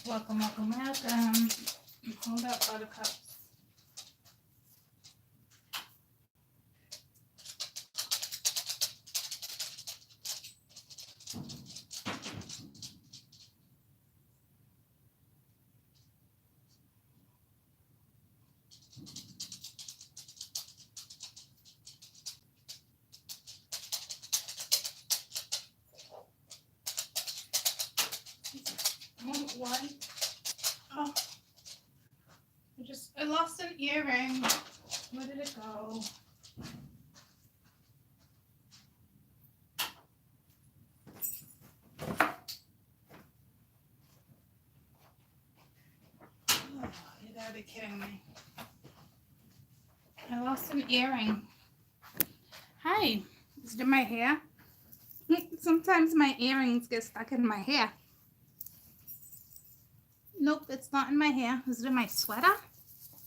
Welcome, welcome, welcome. Hold up, buttercups. One. Oh, I lost an earring. Where did it go? Oh, you gotta be kidding me. I lost an earring. Hi, is it in my hair? Sometimes my earrings get stuck in my hair. Nope, it's not in my hair. Is it in my sweater?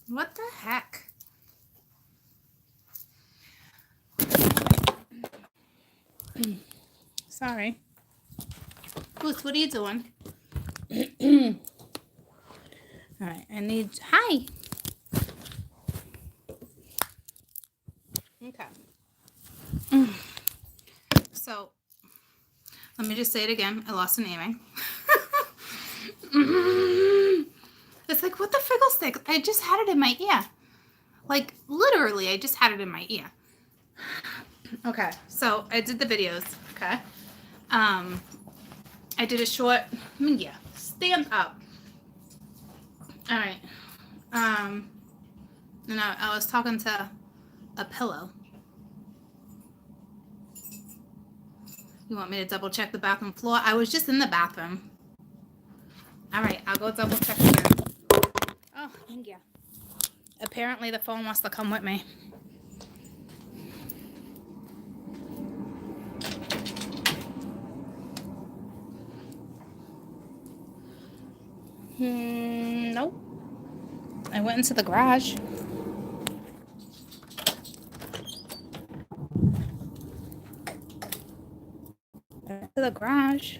What the heck? Sorry. Goose, what are you doing? All right, hi. Okay. So, let me just say it again. I lost an earring. It's like, what the frickle stick? I just had it in my ear. Like, literally, I just had it in my ear. Okay, so I did the videos, okay? I did a short, stand up. All right. And I was talking to a pillow. You want me to double check the bathroom floor? I was just in the bathroom. All right, I'll go double check again. Oh, thank you. Apparently the phone wants to come with me. Nope. I went into the garage. To the garage.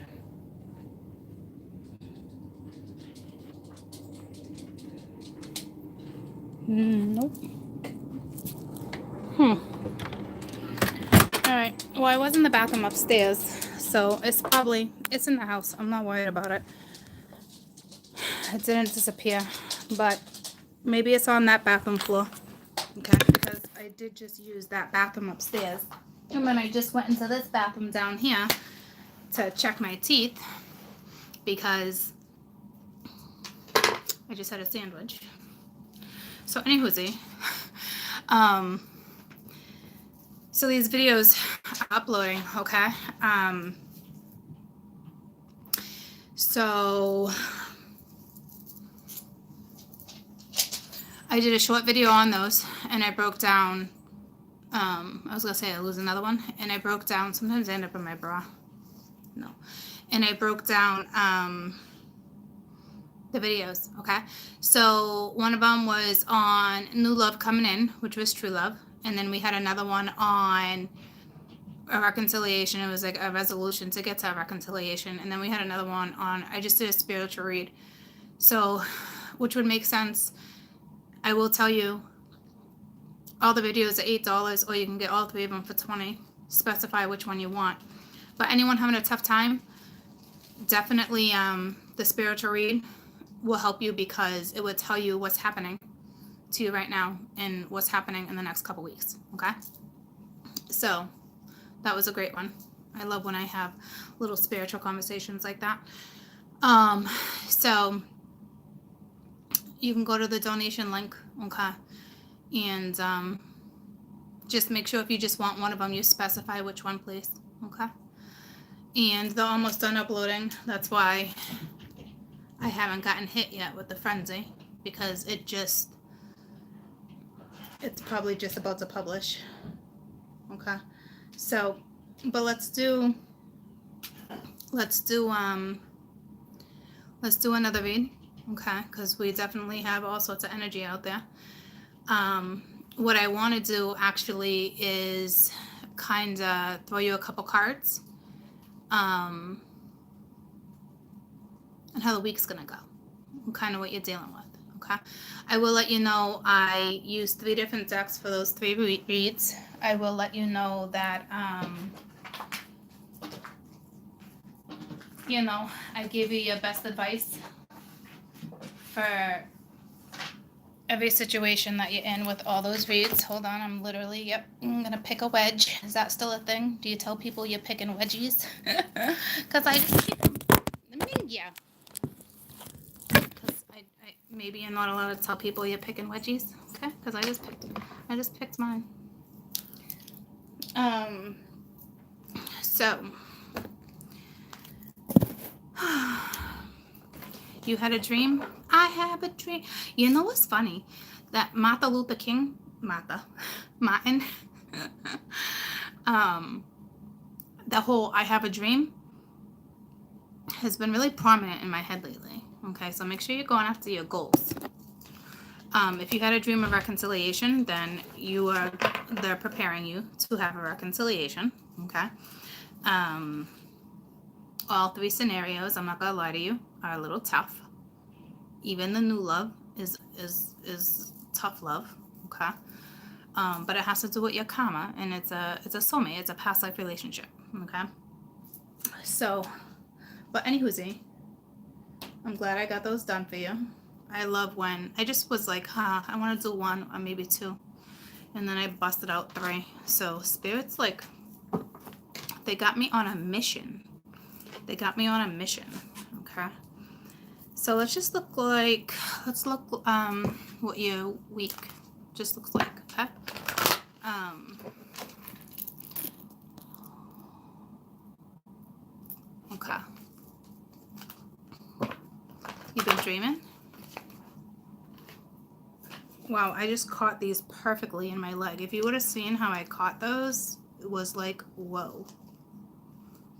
Nope. All right. Well, I was in the bathroom upstairs, so it's in the house. I'm not worried about it. It didn't disappear, but maybe it's on that bathroom floor. Okay, because I did just use that bathroom upstairs. And then I just went into this bathroom down here to check my teeth because I just had a sandwich. So anywhoosie, so these videos are uploading, okay? So I did a short video on those, and I broke down, I was gonna say I lose another one, and I broke down, sometimes I end up in my bra, no, and I broke down, the videos, okay? So one of them was on new love coming in, which was true love, and then we had another one on a reconciliation. It was like a resolution to get to a reconciliation, and then we had another one on, I just did a spiritual read, so which would make sense. I will tell you, all the videos are $8, or you can get all three of them for $20. Specify which one you want. But anyone having a tough time, definitely the spiritual read will help you, because it would tell you what's happening to you right now and what's happening in the next couple weeks, okay? So that was a great one. I love when I have little spiritual conversations like that. So you can go to the donation link, okay? And just make sure, if you just want one of them, you specify which one, please, okay? And they're almost done uploading. That's why I haven't gotten hit yet with the frenzy, because it's probably just about to publish, okay? So, but let's do another read, okay? Because we definitely have all sorts of energy out there. What I want to do actually is kind of throw you a couple cards, and how the week's gonna go, kind of what you're dealing with. Okay. I will let you know I used 3 different decks for those 3 reads. I will let you know that, you know, I gave you your best advice for every situation that you're in with all those reads. Hold on, I'm literally, yep, I'm gonna pick a wedge. Is that still a thing? Do you tell people you're picking wedgies? Because I just keep them. Yeah. Because I maybe you're not allowed to tell people you're picking wedgies. Okay, because I just picked mine. So you had a dream? I have a dream. You know what's funny? That Martin, the whole I have a dream has been really prominent in my head lately. Okay, so make sure you're going after your goals. If you had a dream of reconciliation, then they're preparing you to have a reconciliation. Okay. All 3 scenarios, I'm not gonna lie to you, are a little tough. Even the new love is tough love. Okay. But it has to do with your karma, and it's a soulmate. It's a past life relationship. Okay. So, but anywho, I'm glad I got those done for you. I love when I just was like, I want to do 1 or maybe 2, and then I busted out 3. So spirits, like, they got me on a mission. Okay. So let's just look what your week just looks like. Okay. Okay. You've been dreaming? Wow, I just caught these perfectly in my leg. If you would have seen how I caught those, it was like, whoa.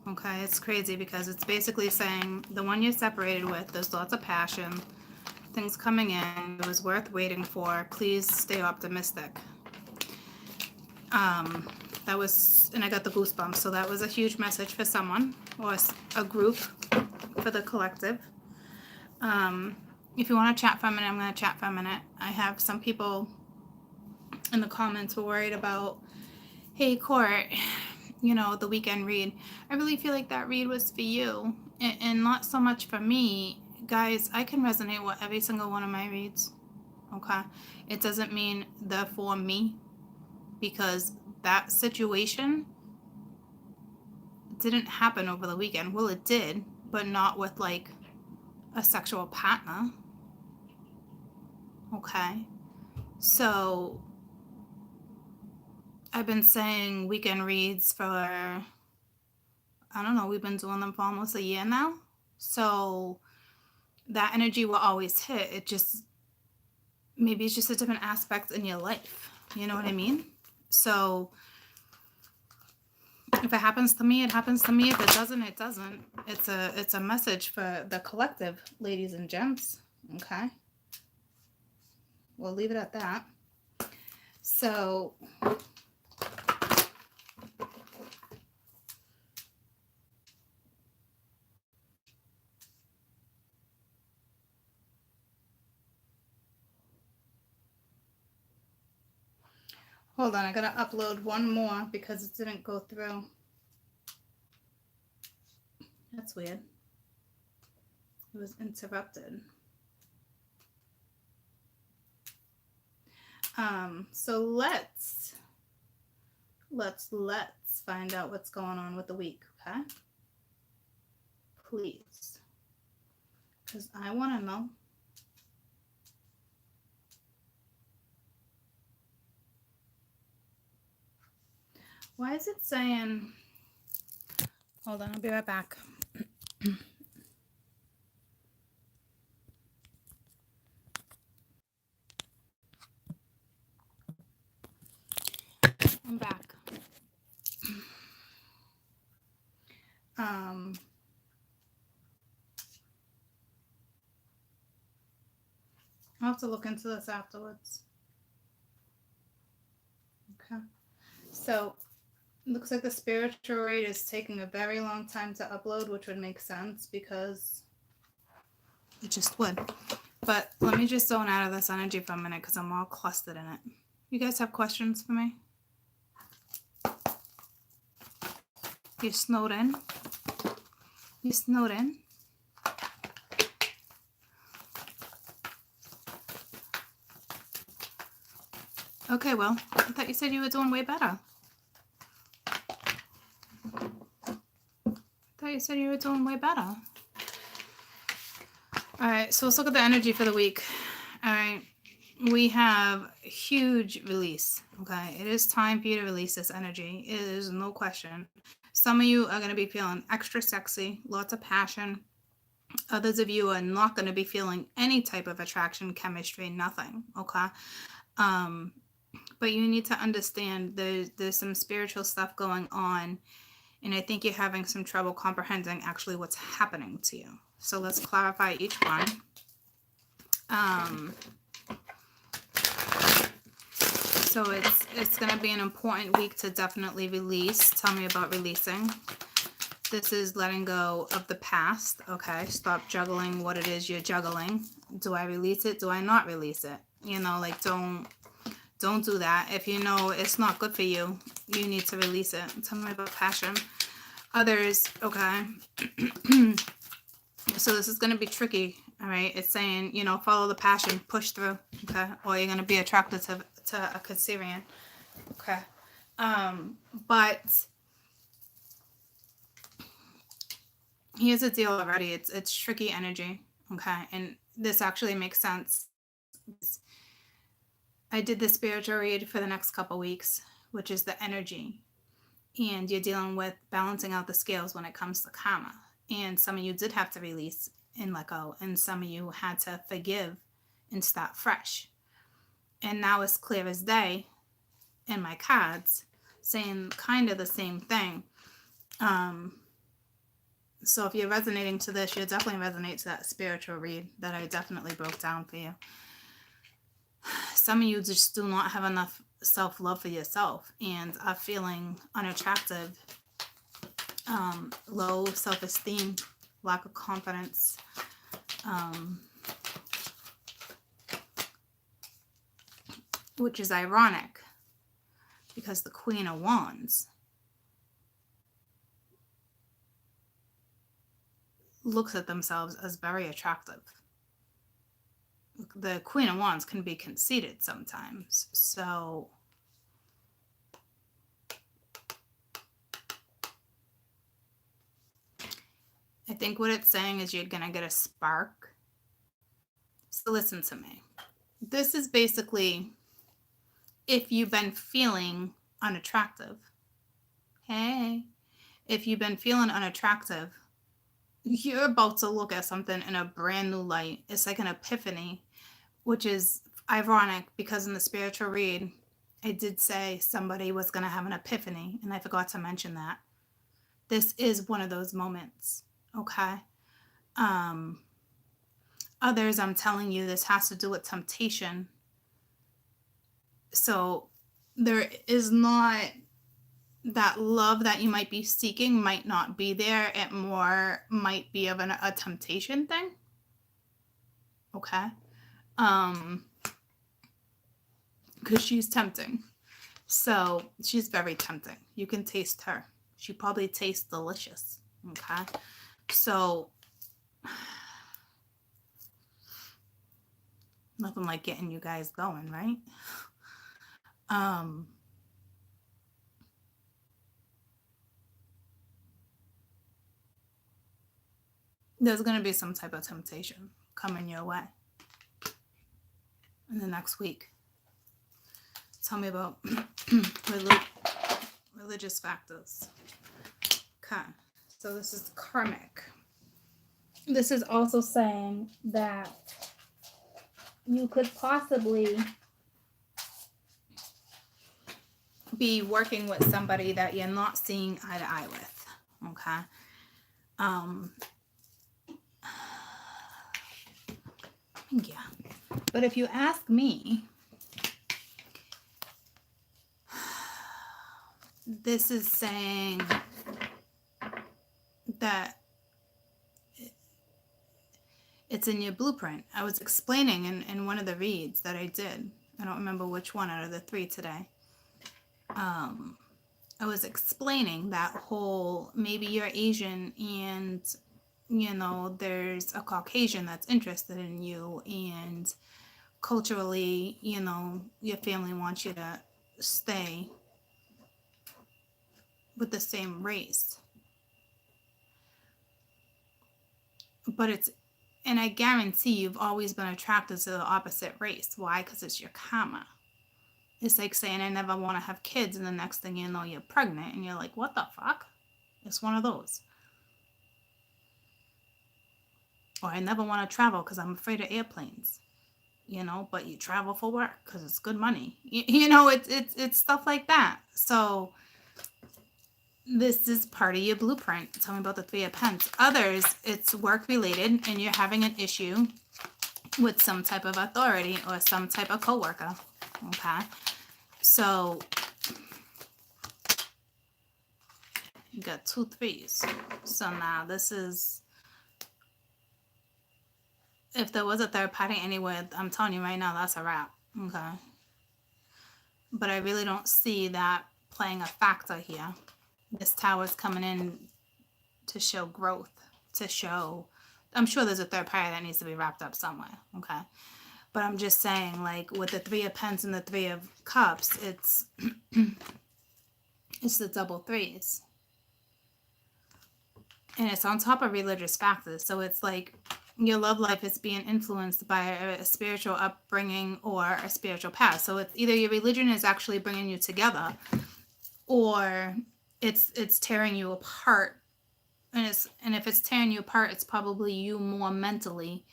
Okay, it's crazy because it's basically saying the one you're separated with, there's lots of passion, things coming in, it was worth waiting for, please stay optimistic. That was, and I got the goosebumps, so that was a huge message for someone, or a group, for the collective. If you want to chat for a minute, I'm going to chat for a minute. I have some people in the comments were worried about, hey, Court, you know, the weekend read. I really feel like that read was for you, and not so much for me. Guys, I can resonate with every single one of my reads. Okay? It doesn't mean they're for me, because that situation didn't happen over the weekend. Well, it did, but not with like a sexual partner. Okay? So I've been saying weekend reads for, I don't know, we've been doing them for almost a year now. So that energy will always hit. It just, maybe it's just a different aspect in your life. You know what I mean? So if it happens to me, it happens to me. If it doesn't, it doesn't. It's a message for the collective, ladies and gents. Okay? We'll leave it at that. So hold on, I gotta upload one more because it didn't go through. That's weird. It was interrupted. So let's find out what's going on with the week, okay? Please. Because I want to know. Why is it saying, hold on, I'll be right back. I'm back. I'll have to look into this afterwards. Okay. So looks like the spiritual read is taking a very long time to upload, which would make sense because It just would. But let me just zone out of this energy for a minute because I'm all clustered in it. You guys have questions for me? You snowed in? You snowed in? Okay, well, I thought you said you were doing way better. All right, so let's look at the energy for the week. All right, we have huge release. Okay, it is time for you to release this energy. It is no question. Some of you are going to be feeling extra sexy, lots of passion. Others of you are not going to be feeling any type of attraction, chemistry, nothing. Okay. But you need to understand there's some spiritual stuff going on, and I think you're having some trouble comprehending actually what's happening to you. So let's clarify each one. So it's going to be an important week to definitely release. Tell me about releasing. This is letting go of the past. Okay, stop juggling what it is you're juggling. Do I release it? Do I not release it? You know, like don't do that. If you know it's not good for you, you need to release it. Tell me about passion. Others, okay. So this is going to be tricky, all right? It's saying, you know, follow the passion, push through, okay? Or you're going to be attracted to a Cancerian, okay? But here's the deal already. It's tricky energy, okay? And this actually makes sense. I did the spiritual read for the next couple weeks, which is the energy. And you're dealing with balancing out the scales when it comes to karma. And some of you did have to release and let go. And some of you had to forgive and start fresh. And now it's clear as day in my cards saying kind of the same thing. So if you're resonating to this, you'll definitely resonate to that spiritual read that I definitely broke down for you. Some of you just do not have enough self-love for yourself and are feeling unattractive, low self-esteem, lack of confidence, which is ironic because the Queen of Wands looks at themselves as very attractive. The Queen of Wands can be conceited sometimes. So I think what it's saying is you're going to get a spark. So listen to me. This is basically if you've been feeling unattractive. Hey, if you've been feeling unattractive, you're about to look at something in a brand new light. It's like an epiphany, which is ironic because in the spiritual read, I did say somebody was going to have an epiphany, and I forgot to mention that. This is one of those moments, okay? Others, I'm telling you, this has to do with temptation. So there is not that love that you might be seeking might not be there. It more might be of a temptation thing. Okay. Because she's tempting. So she's very tempting. You can taste her. She probably tastes delicious. Okay. So nothing like getting you guys going, right? There's going to be some type of temptation coming your way in the next week. Tell me about religious factors. Okay, so this is karmic. This is also saying that you could possibly be working with somebody that you're not seeing eye to eye with. Okay. Yeah. But if you ask me, this is saying that It's in your blueprint. I was explaining in one of the reads that I did. I don't remember which one out of the 3 today. I was explaining that whole, maybe you're Asian and, you know, there's a Caucasian that's interested in you, and culturally, you know, your family wants you to stay with the same race. But it's, and I guarantee you've always been attracted to the opposite race. Why? Because it's your karma. It's like saying, I never want to have kids, and the next thing you know, you're pregnant, and you're like, what the fuck? It's one of those. Or I never want to travel because I'm afraid of airplanes. You know, but you travel for work because it's good money. You know, it's stuff like that. So this is part of your blueprint. Tell me about the 3 of Pentacles. Others, it's work related, and you're having an issue with some type of authority or some type of coworker. Okay, so you got 2 3s. So now this is, if there was a third party anywhere, I'm telling you right now, that's a wrap. Okay, but I really don't see that playing a factor here. This tower is coming in to show growth, to show, I'm sure there's a third party that needs to be wrapped up somewhere. Okay, but I'm just saying, like with the 3 of Pentacles and the 3 of Cups, it's it's the double 3s, and it's on top of religious factors. So it's like your love life is being influenced by a spiritual upbringing or a spiritual past. So it's either your religion is actually bringing you together, or it's tearing you apart. And if it's tearing you apart, it's probably you more mentally,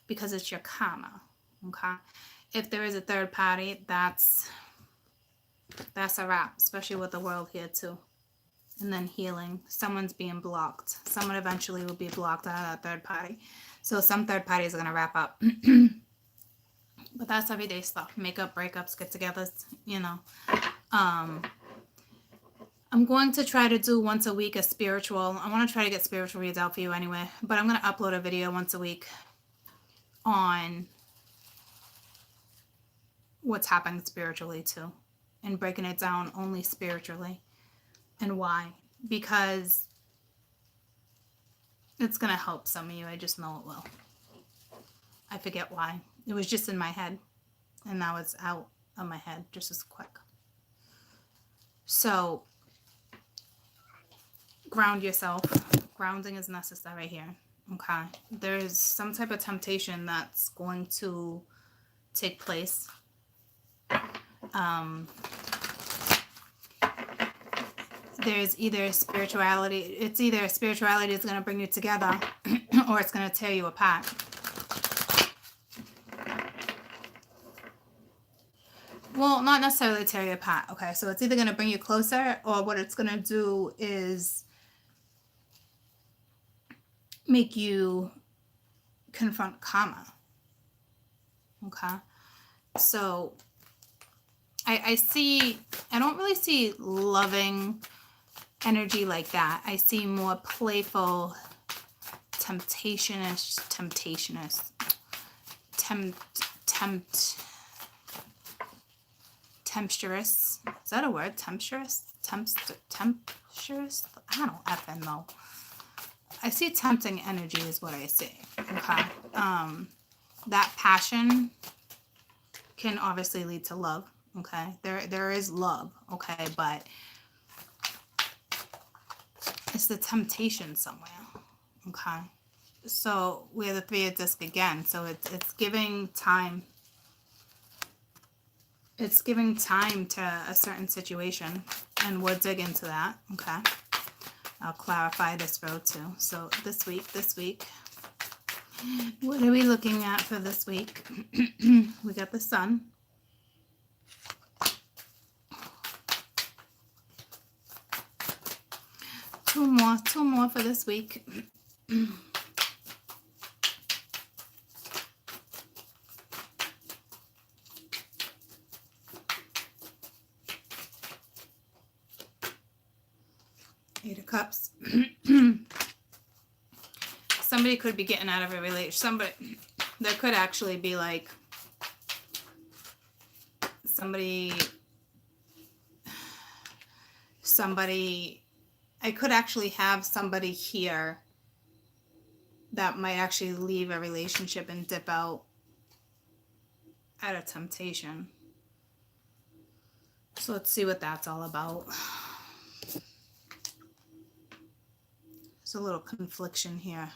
because it's your karma. Okay, if there is a third party, that's a wrap, especially with the world here too. And then healing, someone's being blocked. Someone eventually will be blocked out of that third party. So some third parties are going to wrap up. But that's everyday stuff. Makeup, breakups, get-togethers, you know. I'm going to try to do once a week a spiritual. I want to try to get spiritual reads out for you anyway. But I'm going to upload a video once a week on what's happening spiritually too. And breaking it down only spiritually. And why? Because it's going to help some of you. I just know it will. I forget why. It was just in my head. And now it's out of my head just as quick. So ground yourself. Grounding is necessary here. Okay. There's some type of temptation that's going to take place. There's either spirituality. It's either spirituality is going to bring you together or it's going to tear you apart. Well, not necessarily tear you apart. Okay. So it's either going to bring you closer, or what it's going to do is make you confront karma. Okay. So I don't really see loving energy like that. I see more playful, temptationist, tempestuous. Is that a word? Tempestuous? Tempestuous? I don't effing know. I see tempting energy is what I see. Okay. That passion can obviously lead to love. Okay. There is love. Okay. But it's the temptation somewhere. Okay. So we have the 3 of disc again. So it's giving time. It's giving time to a certain situation. And we'll dig into that. Okay. I'll clarify this row too. So this week, what are we looking at for this week? We got the sun. Two more for this week. Eight of Cups. somebody could be getting out of a relationship. Somebody, there could actually be like somebody, I could actually have somebody here that might actually leave a relationship and dip out out of temptation. So let's see what that's all about. There's a little confliction here,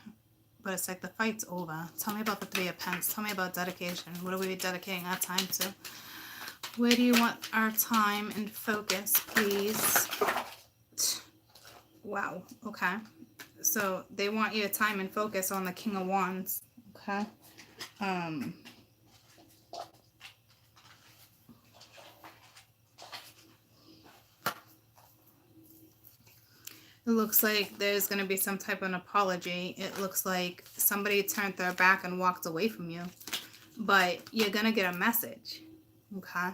but it's like the fight's over. Tell me about the Three of Pentacles. Tell me about dedication. What are we dedicating our time to? Where do you want our time and focus, please? Wow. Okay. So they want your time and focus on the King of Wands. Okay. It looks like there's going to be some type of an apology. It looks like somebody turned their back and walked away from you. But you're going to get a message. Okay.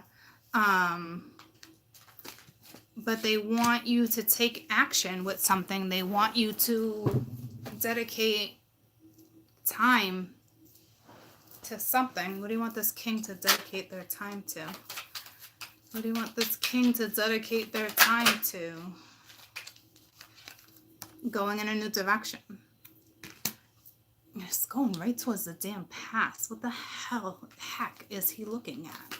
But they want you to take action with something. They want you to dedicate time to something. What do you want this king to dedicate their time to? What do you want this king to dedicate their time to? Going in a new direction. It's going right towards the damn past. What the heck is he looking at?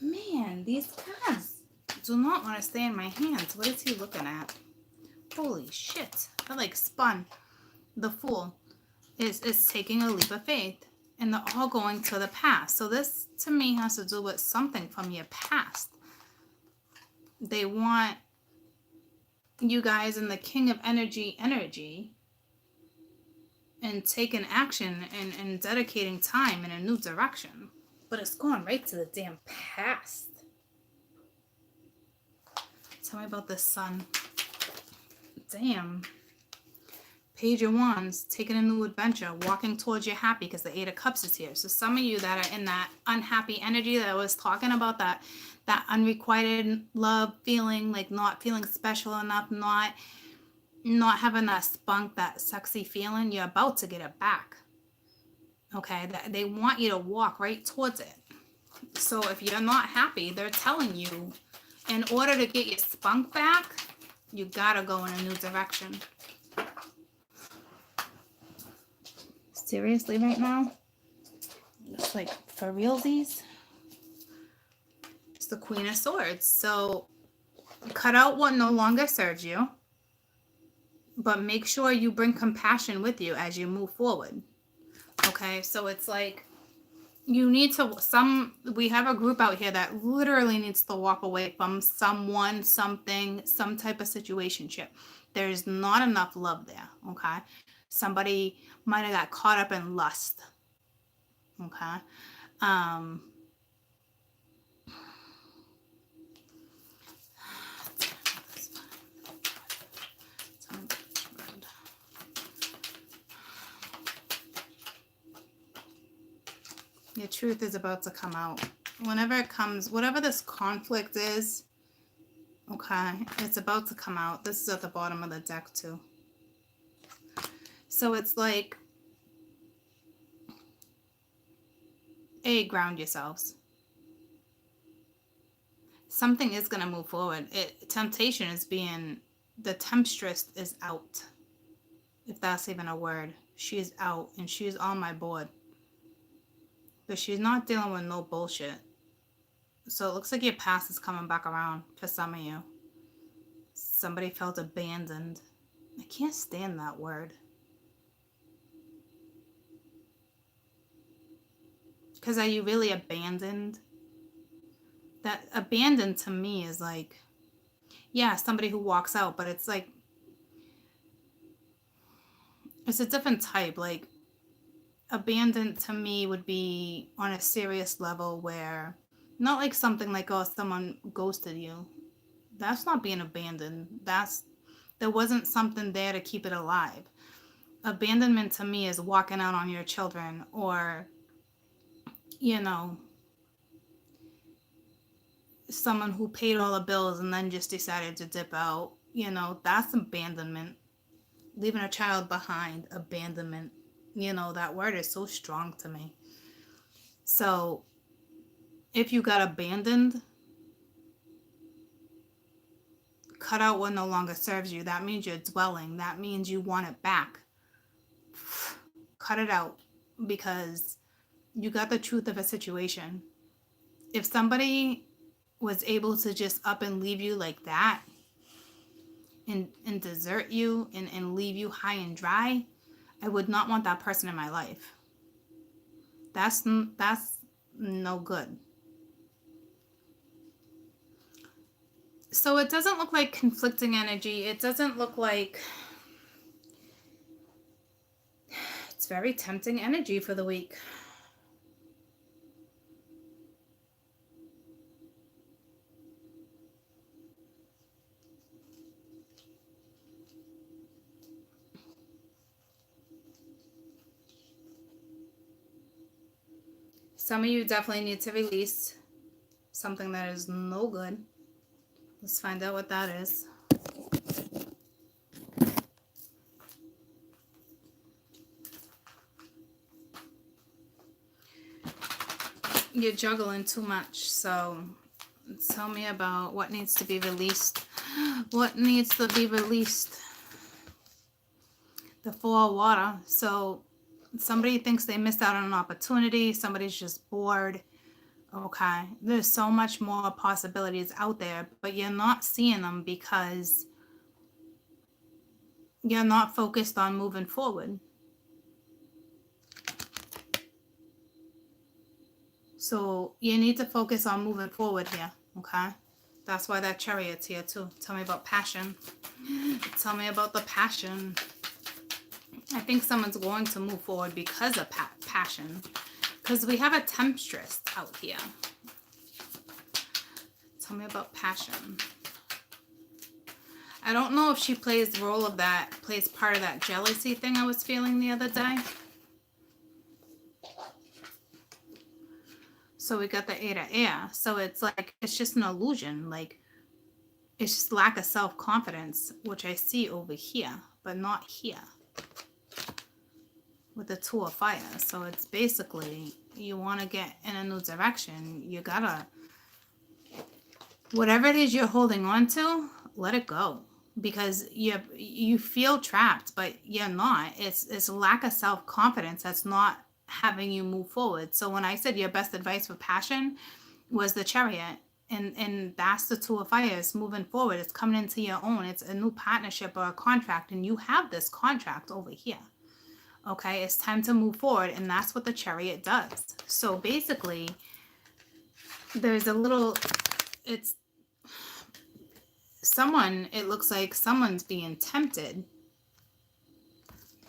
Man, these cards do not want to stay in my hands. What is he looking at? Holy shit. I like spun. The Fool is taking a leap of faith. And they're all going to the past. So this, to me, has to do with something from your past. They want you guys in the King of energy and taking action and dedicating time in a new direction. But it's going right to the damn past. Tell me about the Sun. Damn. Page of Wands, taking a new adventure, walking towards your happy, because the Eight of Cups is here. So some of you that are in that unhappy energy that I was talking about, that unrequited love feeling, like not feeling special enough, not having that spunk, that sexy feeling, you're about to get it back. Okay, they want you to walk right towards it. So if you're not happy, they're telling you, in order to get your spunk back, you gotta go in a new direction. Seriously right now? It's like for realsies? It's the Queen of Swords. So cut out what no longer serves you, but make sure you bring compassion with you as you move forward. Okay, so it's like you need to, we have a group out here that literally needs to walk away from someone, something, some type of situationship. There's not enough love there, okay? Somebody might have got caught up in lust, okay? Your truth is about to come out. Whenever it comes, whatever this conflict is, okay, it's about to come out. This is at the bottom of the deck too. So it's like, ground yourselves. Something is going to move forward. Temptation is being, the temptress is out. If that's even a word. She's out and she's on my board. But she's not dealing with no bullshit. So it looks like your past is coming back around for some of you. Somebody felt abandoned. I can't stand that word. Because are you really abandoned? That abandoned to me is like, yeah, somebody who walks out, but it's like, it's a different type. Like, abandoned to me would be on a serious level where, not like something like, oh, someone ghosted you. That's not being abandoned. There wasn't something there to keep it alive. Abandonment to me is walking out on your children, or, you know, someone who paid all the bills and then just decided to dip out. You know, that's abandonment. leaving a child behind, abandonment. That word is so strong to me. So if you got abandoned, cut out what no longer serves you. That means you're dwelling. That means you want it back. Cut it out, because you got the truth of a situation. If somebody was able to just up and leave you like that, and desert you, and leave you high and dry, I would not want that person in my life. That's no good. So it doesn't look like conflicting energy. It doesn't look like... It's very tempting energy for the week. Some of you definitely need to release something that is no good. Let's find out what that is. You're juggling too much, so tell me about what needs to be released. What needs to be released? The Four of Water. So somebody thinks they missed out on an opportunity. Somebody's just bored. Okay, there's so much more possibilities out there, but you're not seeing them because you're not focused on moving forward. So you need to focus on moving forward here, okay? That's why that Chariot's here too. Tell me about passion. Tell me about the passion. I think someone's going to move forward because of passion. Because we have a temptress out here. Tell me about passion. I don't know if she plays the role of that, plays part of that jealousy thing I was feeling the other day. So we got the Eight of Air. So it's like, it's just an illusion. Like, it's just lack of self-confidence, which I see over here, but not here. With the Two of Fire. So it's basically, you want to get in a new direction. You gotta, whatever it is you're holding on to, let it go. Because you feel trapped, but you're not. It's lack of self-confidence that's not having you move forward. So when I said your best advice for passion was the Chariot, and that's the Two of Fires, moving forward. It's coming into your own. It's a new partnership or a contract, and you have this contract over here. Okay, it's time to move forward, and that's what the Chariot does. So basically, there's a little, it's someone, it looks like someone's being tempted.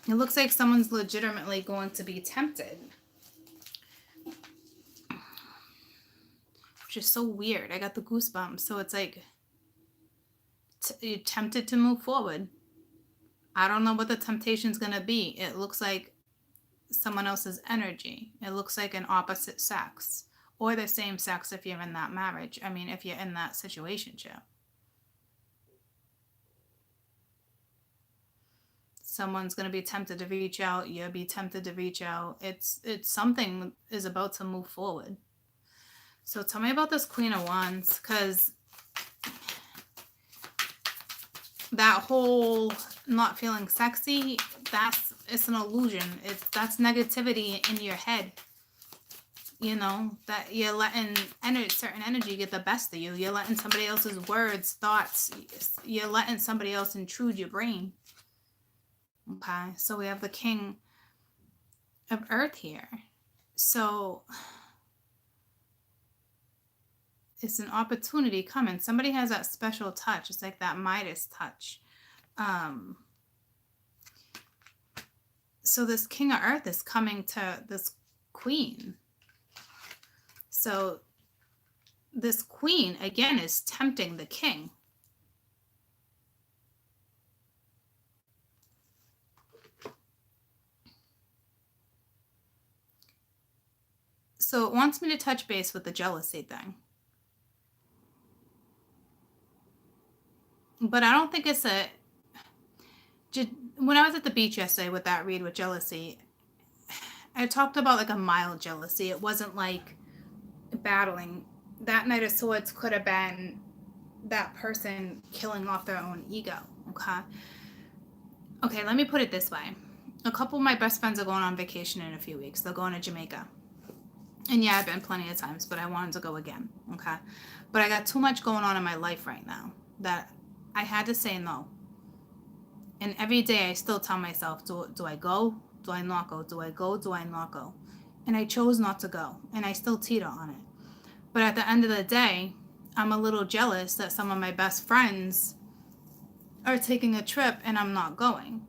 It looks like someone's legitimately going to be tempted. Which is so weird. I got the goosebumps. So it's like, you're tempted to move forward. I don't know what the temptation's going to be. It looks like someone else's energy. It looks like an opposite sex. Or the same sex if you're in that marriage. I mean, if you're in that situationship. Someone's going to be tempted to reach out. You'll be tempted to reach out. It's something is about to move forward. So tell me about this Queen of Wands, because that whole not feeling sexy, it's an illusion. That's negativity in your head. You know, that you're letting certain energy get the best of you. You're letting somebody else's words, thoughts, you're letting somebody else intrude your brain. Okay, so we have the King of Earth here. So it's an opportunity coming. Somebody has that special touch. It's like that Midas touch. So this King of Earth is coming to this Queen. So this Queen, again, is tempting the King. So it wants me to touch base with the jealousy thing. But I don't think it's when I was at the beach yesterday with that read with jealousy, I talked about like a mild jealousy. It wasn't like battling. That Knight of Swords could have been that person killing off their own ego. Okay, let me put it this way. A couple of my best friends are going on vacation in a few weeks. They're going to Jamaica. And yeah, I've been plenty of times, but I wanted to go again. Okay. But I got too much going on in my life right now that I had to say no. And every day I still tell myself, do I go? Do I not go? Do I go? Do I not go? And I chose not to go. And I still teeter on it. But at the end of the day, I'm a little jealous that some of my best friends are taking a trip and I'm not going.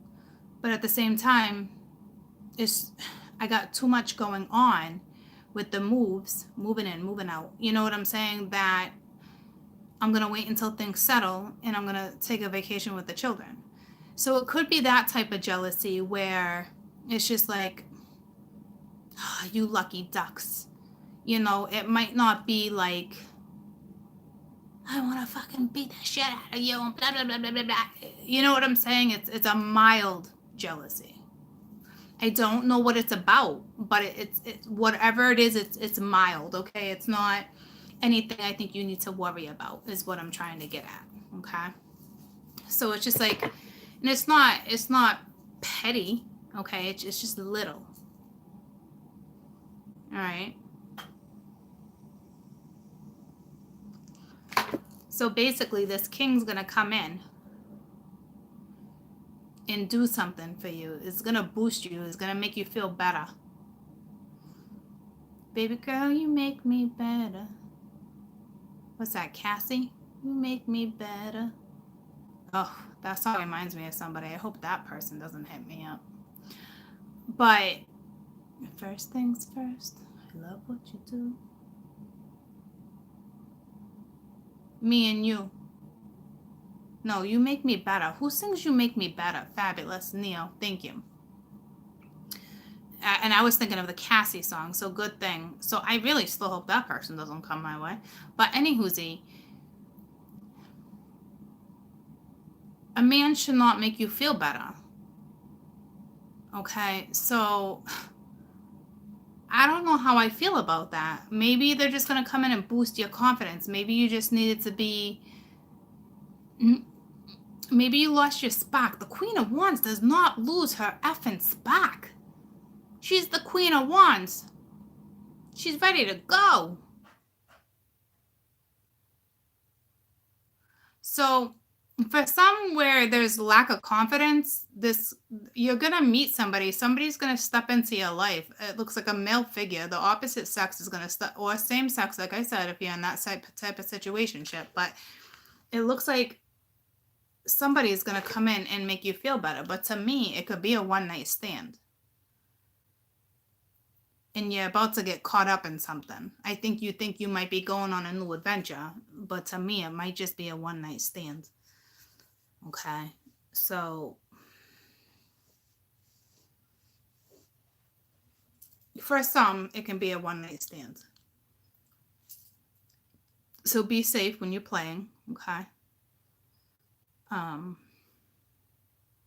But at the same time, I got too much going on with the moves, moving in, moving out. You know what I'm saying? That I'm going to wait until things settle and I'm going to take a vacation with the children. So it could be that type of jealousy where it's just like, oh, you lucky ducks. You know, it might not be like, I want to fucking beat the shit out of you and blah, blah, blah, blah, blah, blah. You know what I'm saying? It's a mild jealousy. I don't know what it's about, but it's whatever it is, it's mild, okay? It's not anything I think you need to worry about is what I'm trying to get at, okay? So it's just like, and it's not petty, okay? It's just little. All right. So basically this king's going to come in and do something for you. It's going to boost you. It's going to make you feel better. Baby girl, you make me better. What's that, Cassie? You make me better. Oh, that song reminds me of somebody. I hope that person doesn't hit me up. But first things first, I love what you do. Me and you. No, you make me better. Who sings You Make Me Better? Fabulous. Neo, thank you. And I was thinking of the Cassie song, so good thing. So I really still hope that person doesn't come my way. But anywhoosie, a man should not make you feel better. Okay, so I don't know how I feel about that. Maybe they're just going to come in and boost your confidence. Maybe you just needed to be... Maybe you lost your spark. The Queen of Wands does not lose her effing spark. She's the Queen of Wands. She's ready to go. So for some where there's lack of confidence, you're going to meet somebody. Somebody's going to step into your life. It looks like a male figure. The opposite sex is going to step, or same sex, like I said, if you're in that type of situationship. But it looks like somebody is going to come in and make you feel better. But to me, it could be a one-night stand. And you're about to get caught up in something. I think you might be going on a new adventure. But to me, it might just be a one-night stand. Okay. So for some, it can be a one-night stand. So be safe when you're playing. Okay.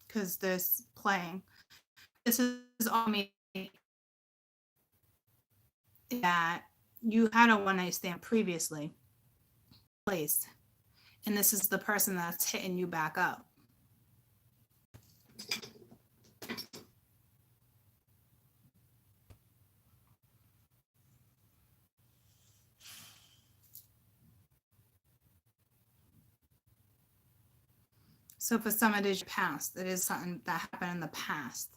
Because there's playing. This is all me that you had a one-night stand previously placed, and this is the person that's hitting you back up. So for some, it is your past. It is something that happened in the past.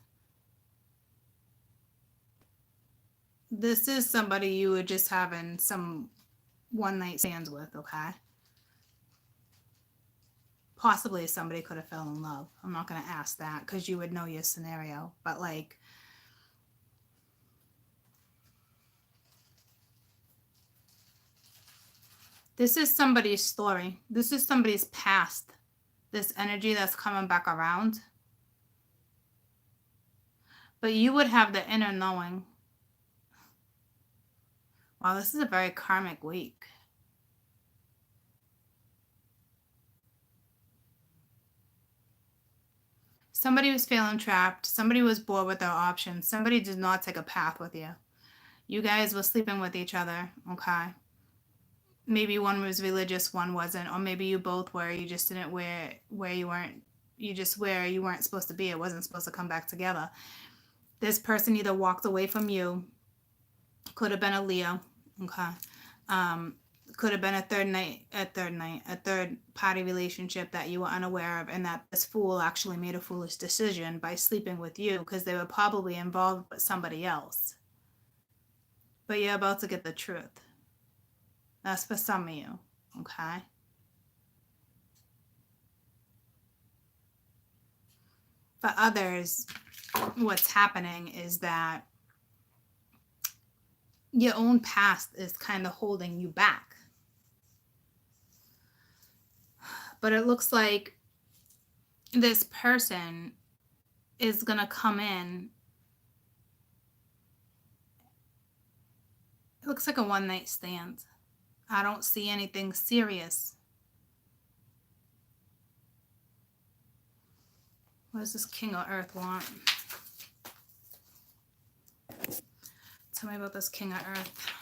This is somebody you were just having some one-night stands with, okay? Possibly somebody could have fell in love. I'm not going to ask that because you would know your scenario. But like, this is somebody's story. This is somebody's past. This energy that's coming back around. But you would have the inner knowing. Wow, this is a very karmic week. Somebody was feeling trapped. Somebody was bored with their options. Somebody did not take a path with you. You guys were sleeping with each other, okay? Maybe one was religious, one wasn't, or maybe you both were. You just didn't where you weren't. You just where you weren't supposed to be. It wasn't supposed to come back together. This person either walked away from you. Could have been a Leo, okay? Could have been a third party relationship that you were unaware of, and that this fool actually made a foolish decision by sleeping with you because they were probably involved with somebody else. But you're about to get the truth. That's for some of you, okay? For others, what's happening is that your own past is kind of holding you back. But it looks like this person is going to come in. It looks like a one-night stand. I don't see anything serious. What does this King of Earth want? Tell me about this King of Earth.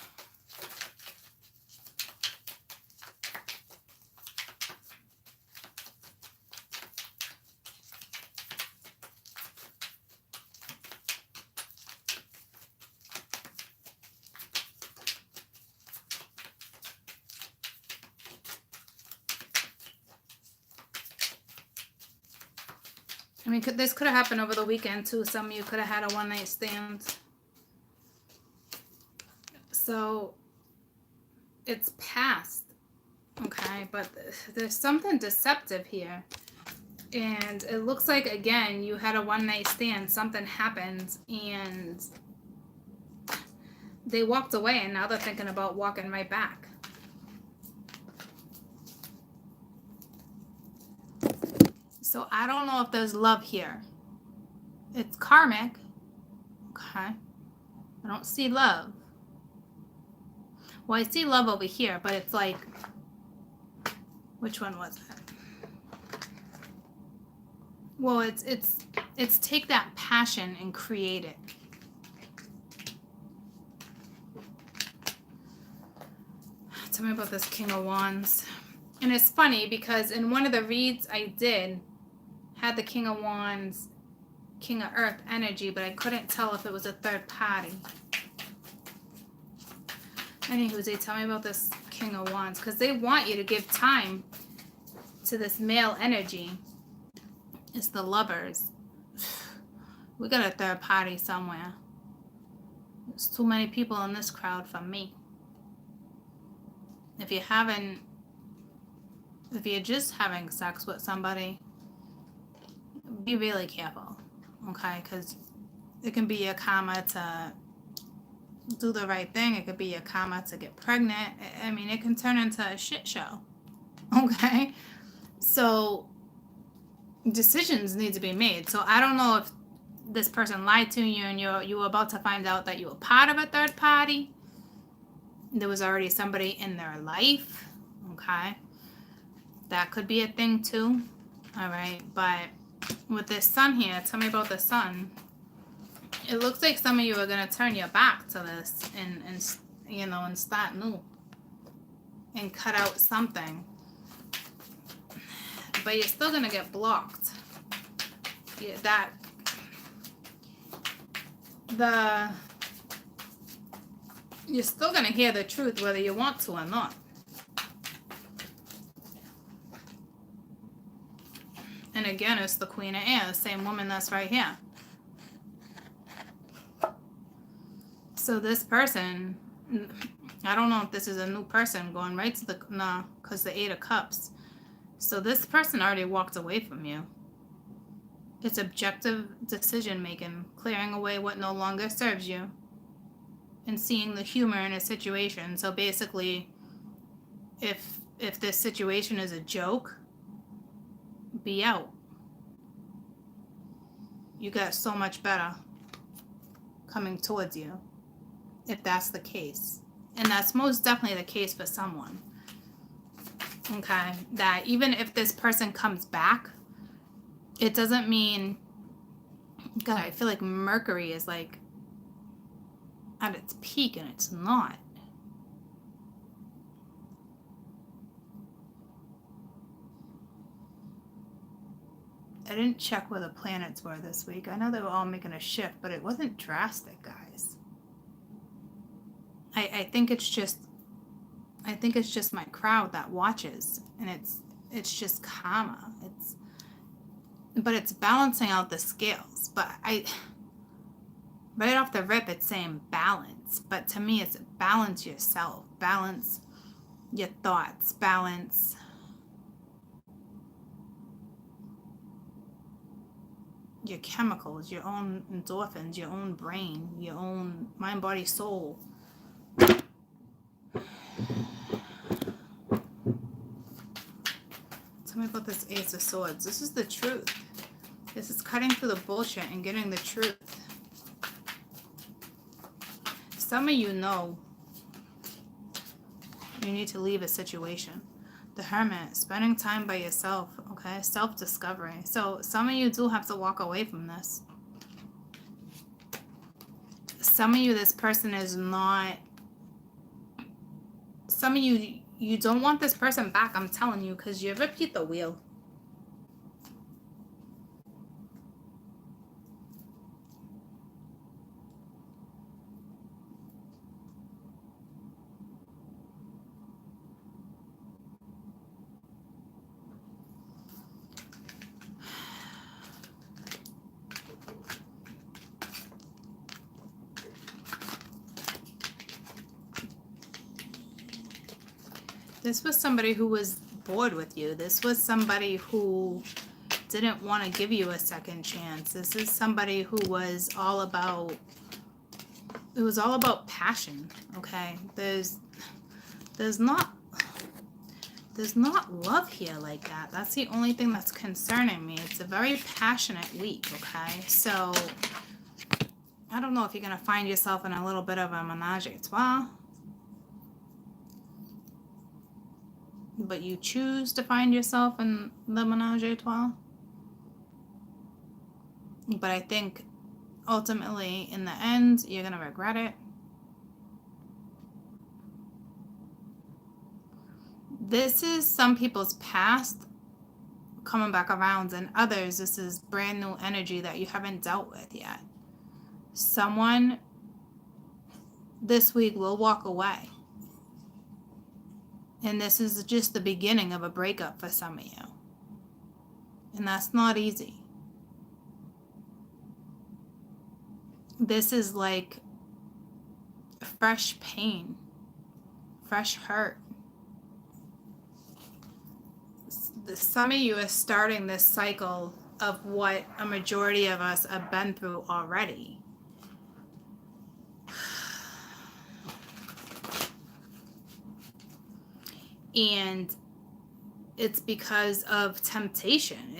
I mean, this could have happened over the weekend too. Some of you could have had a one-night stand. So it's past, okay? But there's something deceptive here. And it looks like, again, you had a one-night stand. Something happened and they walked away, and now they're thinking about walking right back. So I don't know if there's love here. It's karmic. Okay. I don't see love. Well, I see love over here, but it's like, which one was it? Well, it's take that passion and create it. Tell me about this King of Wands. And it's funny because in one of the reads I did, had the King of Wands, King of Earth energy, but I couldn't tell if it was a third party. Anywho, they tell me about this King of Wands because they want you to give time to this male energy. It's the Lovers. We got a third party somewhere. There's too many people in this crowd for me. If you're just having sex with somebody, be really careful, okay? Because it can be your karma to do the right thing. It could be your karma to get pregnant. I mean, it can turn into a shit show, okay? So decisions need to be made. So I don't know if this person lied to you and you were about to find out that you were part of a third party. There was already somebody in their life, okay? That could be a thing too, all right? But with this Sun here, tell me about the Sun. It looks like some of you are going to turn your back to this and you know, and start new and cut out something. But you're still going to get blocked. Yeah, you're still going to hear the truth whether you want to or not. And again, it's the Queen of Air, the same woman that's right here. So this person, I don't know if this is a new person going right to the, no, because the Eight of Cups. So this person already walked away from you. It's objective decision making, clearing away what no longer serves you, and seeing the humor in a situation. So basically, if this situation is a joke, be out. You got so much better coming towards you, if that's the case. And that's most definitely the case for someone. Okay, that even if this person comes back, it doesn't mean God, I feel like Mercury is like at its peak and it's not. I didn't check where the planets were this week. I know they were all making a shift, but it wasn't drastic, guys. I think it's just my crowd that watches, and it's just karma. But it's balancing out the scales. But right off the rip, it's saying balance. But to me, it's balance yourself, balance your thoughts, balance your chemicals, your own endorphins, your own brain, your own mind, body, soul. Tell me about this Ace of Swords. This is the truth. This is cutting through the bullshit and getting the truth. Some of you know you need to leave a situation. The Hermit, spending time by yourself, okay? Self-discovery. So some of you do have to walk away from this. Some of you, this person is not... Some of you, you don't want this person back, I'm telling you, because you repeat the wheel. This was somebody who was bored with you. This was somebody who didn't want to give you a second chance. This is somebody who was all about, it was all about passion, okay? There's not love here like that. That's the only thing that's concerning me. It's a very passionate week, okay? So I don't know if you're going to find yourself in a little bit of a menage a trois. But you choose to find yourself in the menage a trois. But I think ultimately, in the end, you're going to regret it. This is some people's past coming back around, and others, this is brand new energy that you haven't dealt with yet. Someone this week will walk away. And this is just the beginning of a breakup for some of you. And that's not easy. This is like fresh pain, fresh hurt. Some of you are starting this cycle of what a majority of us have been through already. And it's because of temptation.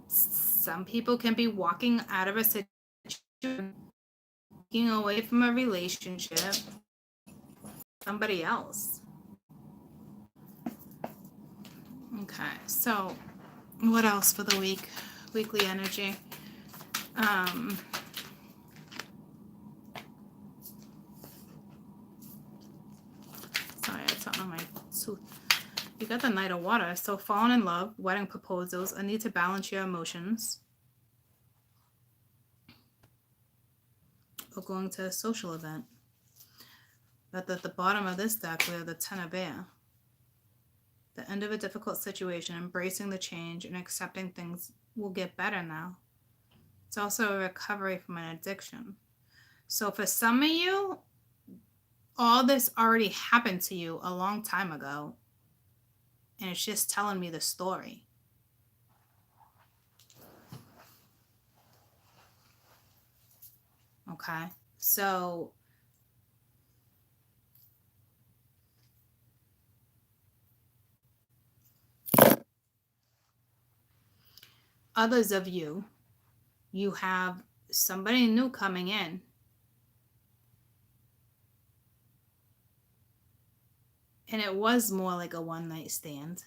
Some people can be walking out of a situation, walking away from a relationship, somebody else. Okay, so what else for the week? Weekly energy. Sorry, I had something on my tooth. You got the Knight of Water. So falling in love, wedding proposals, a need to balance your emotions, or going to a social event. But at the bottom of this deck, we have the Ten of Air. The end of a difficult situation, embracing the change and accepting things will get better now. It's also a recovery from an addiction. So for some of you, all this already happened to you a long time ago. And it's just telling me the story. Okay, so others of you, you have somebody new coming in. And it was more like a one-night stand.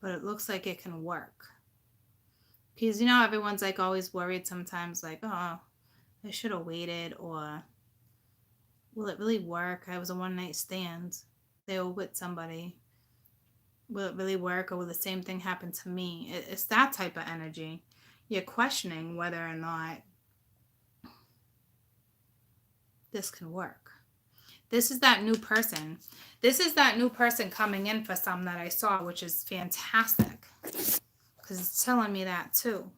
but it looks like it can work. Because, you know, everyone's like always worried sometimes, like, oh, I should have waited, or will it really work? I was a one night stand. They were with somebody. Will it really work, or will the same thing happen to me? It's that type of energy. You're questioning whether or not this can work. This is that new person. This is that new person coming in for some that I saw, which is fantastic, because it's telling me that too.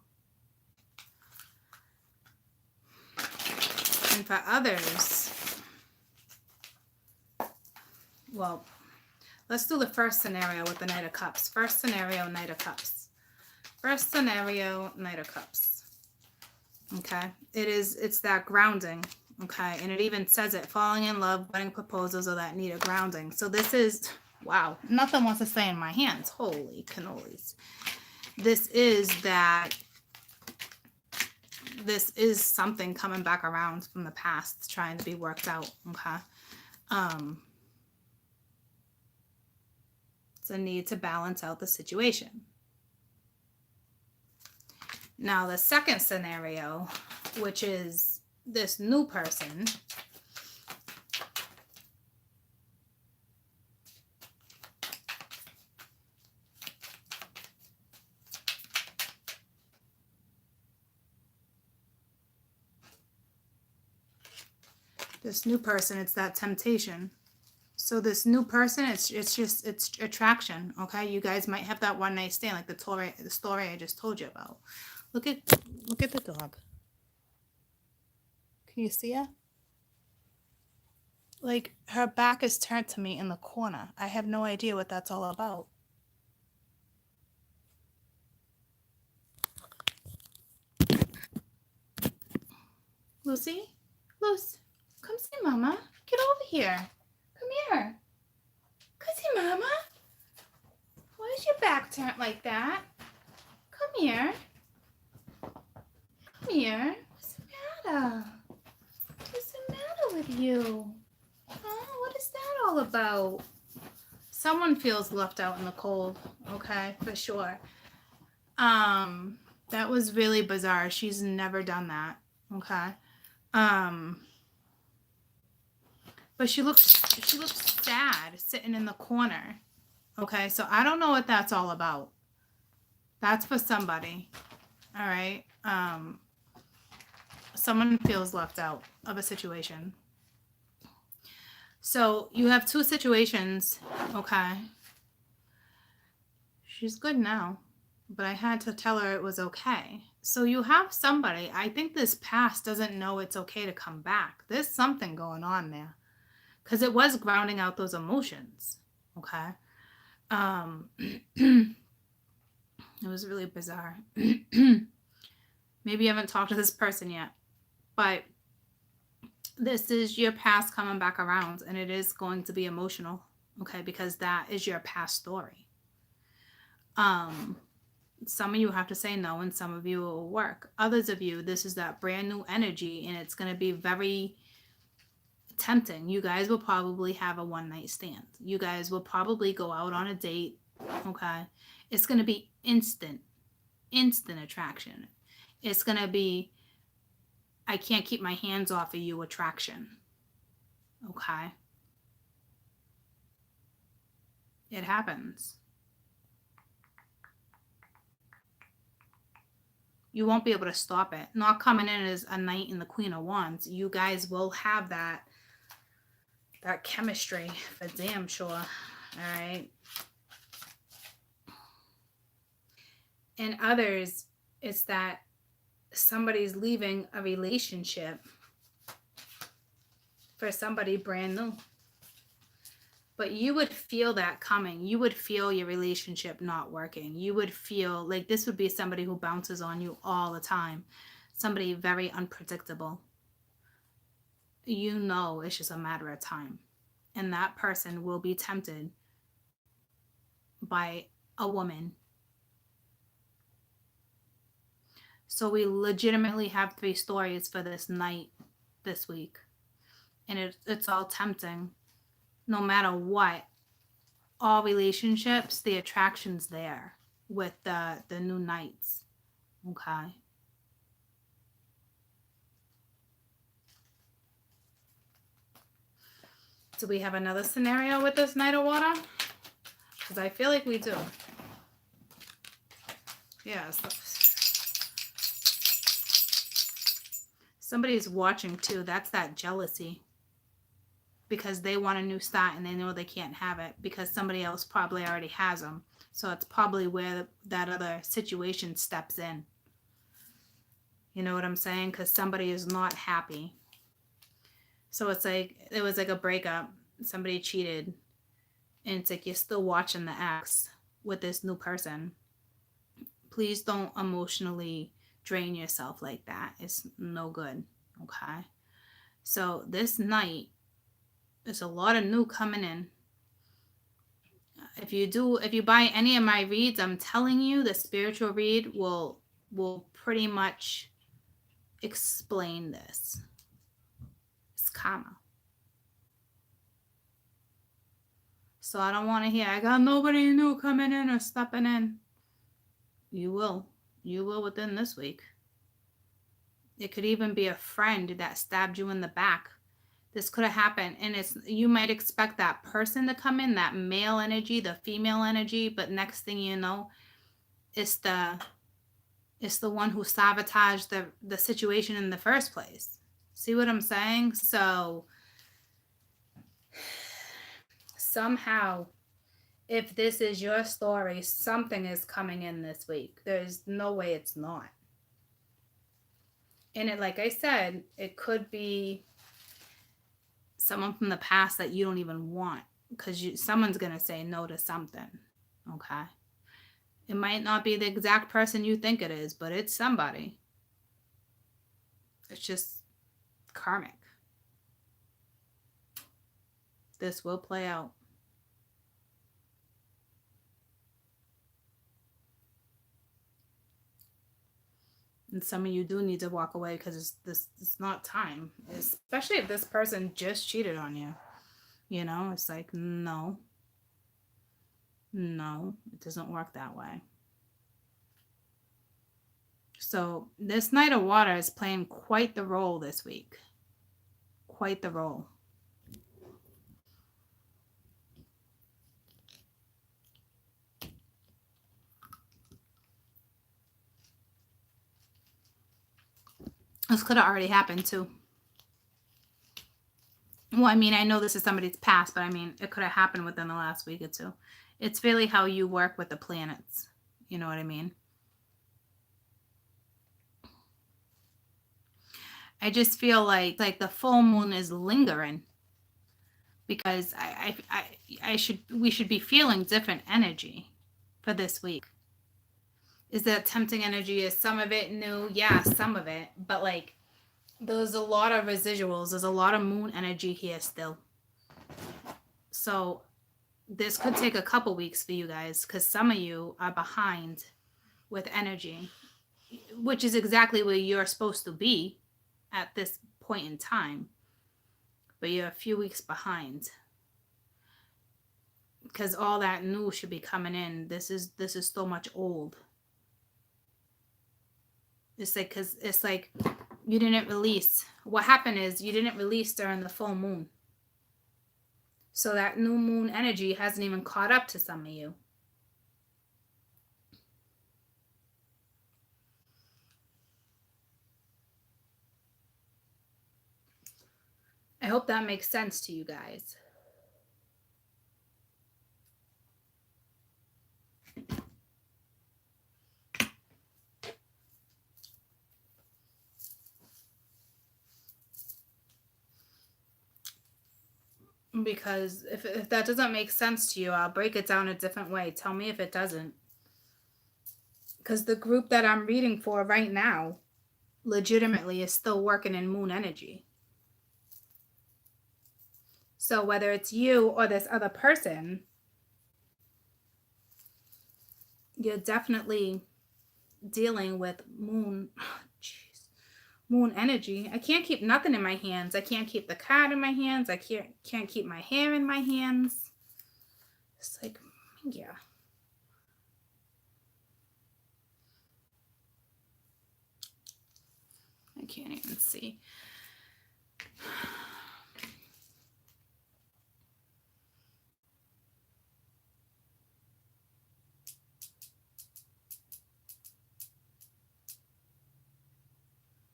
And for others, well, let's do the first scenario with the Knight of Cups. First scenario, Knight of Cups. First scenario, Knight of Cups. Okay, it's that grounding. Okay, and it even says it, falling in love, wedding proposals, or that need of grounding. So this is, wow, nothing wants to stay in my hands. Holy cannolis. This is that, this is something coming back around from the past, trying to be worked out. Okay. It's a need to balance out the situation. Now the second scenario, which is this new person, it's that temptation. So this new person, it's attraction. Okay, you guys might have that one night stand, like the story I just told you about. Look at the dog. Can you see her? Like, her back is turned to me in the corner. I have no idea what that's all about. Lucy? Lucy, come see Mama. Get over here. Come here. Come see Mama. Why is your back turned like that? Come here. Come here. What's the matter? What's the matter with you? Huh? What is that all about? Someone feels left out in the cold. Okay, for sure. That was really bizarre. She's never done that. Okay. But she looks sad sitting in the corner. Okay, so I don't know what that's all about. That's for somebody. All right. Someone feels left out of a situation. So you have two situations. Okay. She's good now, but I had to tell her it was okay. So you have somebody, I think this past doesn't know it's okay to come back. There's something going on there, because it was grounding out those emotions. Okay. It was really bizarre. Maybe you haven't talked to this person yet, but this is your past coming back around, and it is going to be emotional. Okay. Because that is your past story. Some of you have to say no, and some of you will work. Others of you, this is that brand new energy, and it's going to be very tempting. You guys will probably have a one night stand. You guys will probably go out on a date. Okay. It's going to be instant attraction. It's going to be, I can't keep my hands off of you attraction. Okay. It happens. You won't be able to stop it. Not coming in as a knight and the Queen of Wands. You guys will have that chemistry for damn sure. All right. And others, it's that somebody's leaving a relationship for somebody brand new. But you would feel that coming. You would feel your relationship not working. You would feel like this would be somebody who bounces on you all the time. Somebody very unpredictable. You know it's just a matter of time. And that person will be tempted by a woman. So we legitimately have 3 stories for this night this week. And it's all tempting. No matter what, all relationships, the attraction's there with the new Knights. Okay. Do we have another scenario with this Knight of Water? Because I feel like we do. Yes. Somebody's watching too. That's that jealousy. Because they want a new start and they know they can't have it because somebody else probably already has them. So it's probably where that other situation steps in. You know what I'm saying? Because somebody is not happy. So it's like, it was like a breakup. Somebody cheated. And it's like, you're still watching the ex with this new person. Please don't emotionally drain yourself like that. It's no good. Okay. So this night, there's a lot of new coming in. If you buy any of my reads, I'm telling you, the spiritual read will pretty much explain this. It's karma. So I don't want to hear, I got nobody new coming in or stepping in. You will. You will within this week. It could even be a friend that stabbed you in the back. This could have happened. And you might expect that person to come in, that male energy, the female energy. But next thing you know, it's the one who sabotaged the situation in the first place. See what I'm saying? So somehow, if this is your story, something is coming in this week. There's no way it's not. And it, like I said, it could be someone from the past that you don't even want, because someone's going to say no to something. Okay. It might not be the exact person you think it is, but it's somebody. It's just karmic. This will play out. And some of you do need to walk away because it's not time. Especially if this person just cheated on you. You know, it's like, no, it doesn't work that way. So this Knight of Water is playing quite the role this week. Quite the role. This could have already happened too. Well, I mean, I know this is somebody's past, but I mean, it could have happened within the last week or two. It's really how you work with the planets. You know what I mean? I just feel like the full moon is lingering, because we should be feeling different energy for this week. Is that tempting energy? Is some of it new? Yeah, some of it. But like, there's a lot of residuals. There's a lot of moon energy here still. So this could take a couple weeks for you guys, because some of you are behind with energy, which is exactly where you're supposed to be at this point in time. But you're a few weeks behind, because all that new should be coming in. This is so much old. It's like, because it's like you didn't release. What happened is you didn't release during the full moon. So that new moon energy hasn't even caught up to some of you. I hope that makes sense to you guys. Because if that doesn't make sense to you, I'll break it down a different way. Tell me if it doesn't. Because the group that I'm reading for right now legitimately is still working in moon energy. So whether it's you or this other person, you're definitely dealing with moon energy. I can't keep nothing in my hands. I can't keep the card in my hands. I can't keep my hair in my hands. It's like, yeah. I can't even see.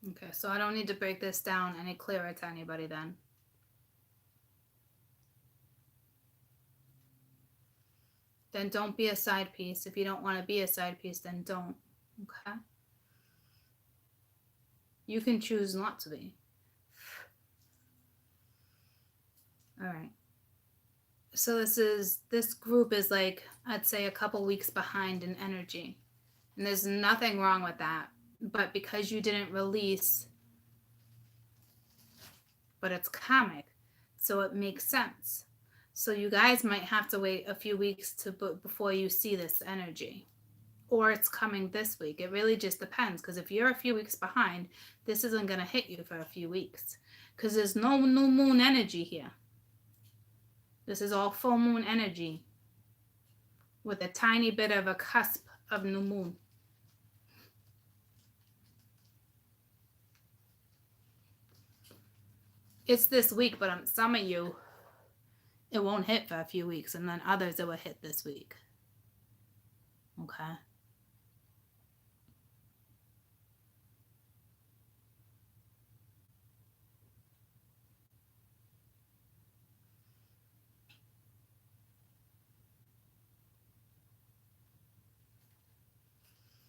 Okay, so I don't need to break this down any clearer to anybody then. Then don't be a side piece. If you don't want to be a side piece, then don't. Okay? You can choose not to be. All right. So this group is like, I'd say a couple weeks behind in energy. And there's nothing wrong with that. But because you didn't release, but it's karmic, so it makes sense. So you guys might have to wait a few weeks before you see this energy. Or it's coming this week. It really just depends. Because if you're a few weeks behind, this isn't going to hit you for a few weeks. Because there's no new moon energy here. This is all full moon energy with a tiny bit of a cusp of new moon. It's this week, but some of you, it won't hit for a few weeks, and then others it will hit this week. Okay.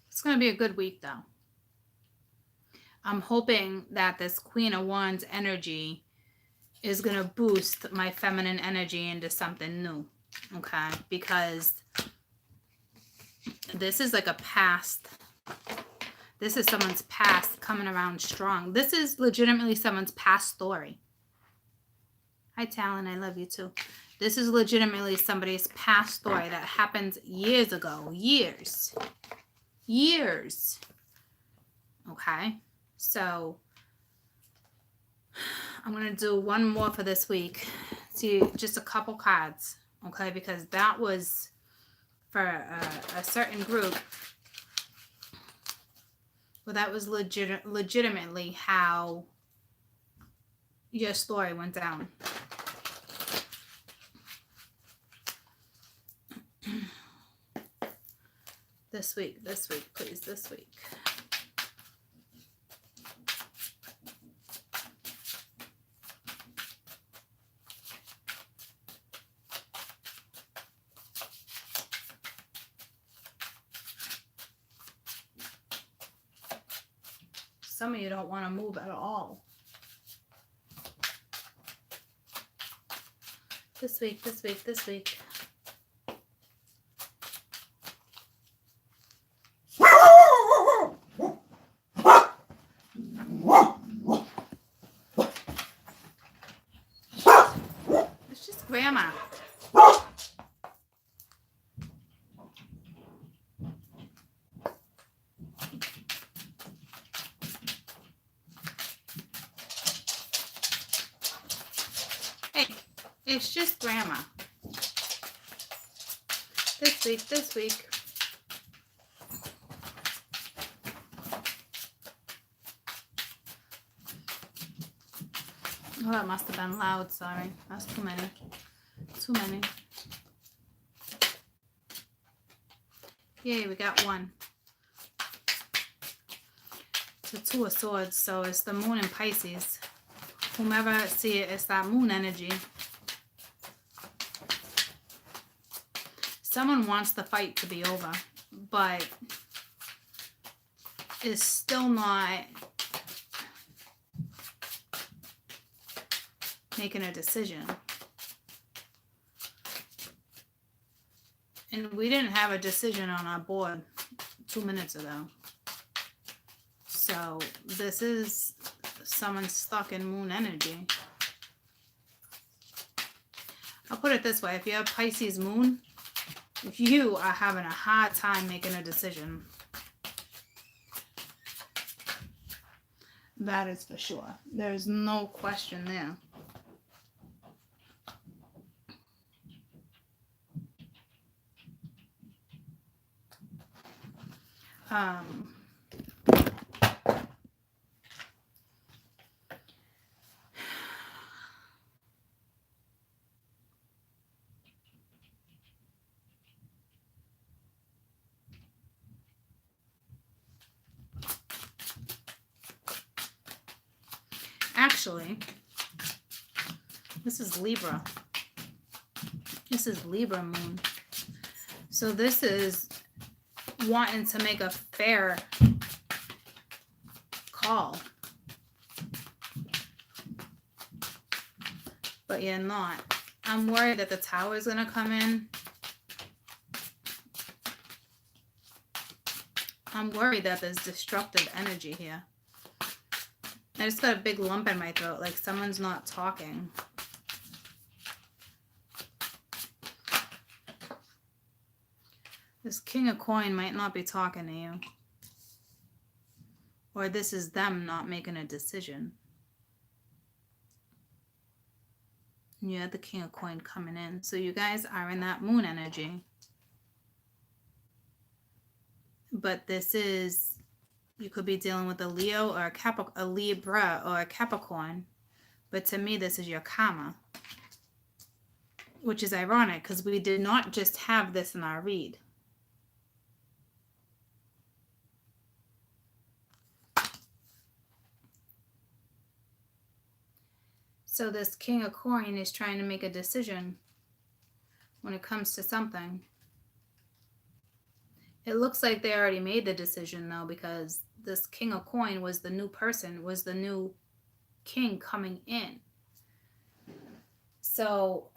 It's going to be a good week, though. I'm hoping that this Queen of Wands energy is going to boost my feminine energy into something new. Okay? Because this is like a past. This is someone's past coming around strong. This is legitimately someone's past story. Hi, Talon. I love you too. This is legitimately somebody's past story that happened years ago. Years. Okay? So, I'm going to do one more for this week. See, just a couple cards. Okay? Because that was for a certain group. Well, that was legitimately how your story went down. This week, please, this week. Some of you don't want to move at all. This week. It's just grandma. Hey, it's just grandma. This week. Oh, that must have been loud, sorry. That's too many. Yay, we got one. It's the Two of Swords, so it's the moon in Pisces. Whomever see it, it's that moon energy. Someone wants the fight to be over, but is still not making a decision. And we didn't have a decision on our board 2 minutes ago. So this is someone stuck in moon energy. I'll put it this way. If you have Pisces moon, you are having a hard time making a decision. That is for sure. There's no question there. Um, actually, this is Libra. This is Libra moon. So this is wanting to make a fair call. But you're not. I'm worried that the tower is going to come in. I'm worried that there's destructive energy here. I just got a big lump in my throat, like someone's not talking. This King of Coin might not be talking to you. Or this is them not making a decision. You had the King of Coin coming in. So you guys are in that moon energy. But this is, you could be dealing with a Leo or a Libra or a Capricorn. But to me, this is your karma. Which is ironic because we did not just have this in our read. So this King of Coin is trying to make a decision when it comes to something. It looks like they already made the decision though, because this King of Coin was the new person, was the new king coming in. So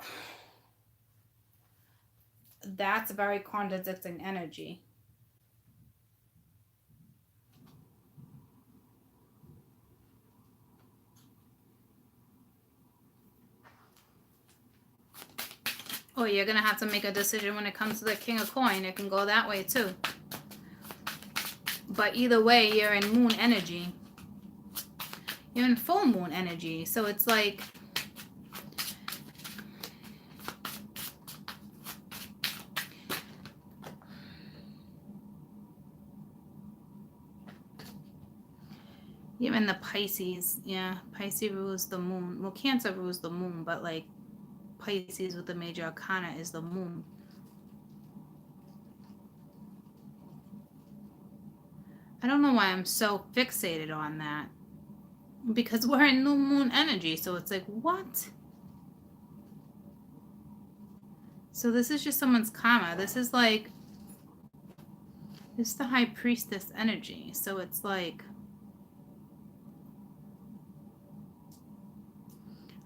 that's very contradicting energy. Oh, you're going to have to make a decision when it comes to the King of Coin. It can go that way too. But either way, you're in moon energy. You're in full moon energy. So it's like, you're in the Pisces. Yeah, Pisces rules the moon. Well, Cancer rules the moon, but like Pisces with the major arcana is the moon. I don't know why I'm so fixated on that. Because we're in new moon energy. So it's like, what? So this is just someone's karma. This is like, this is the High Priestess energy. So it's like,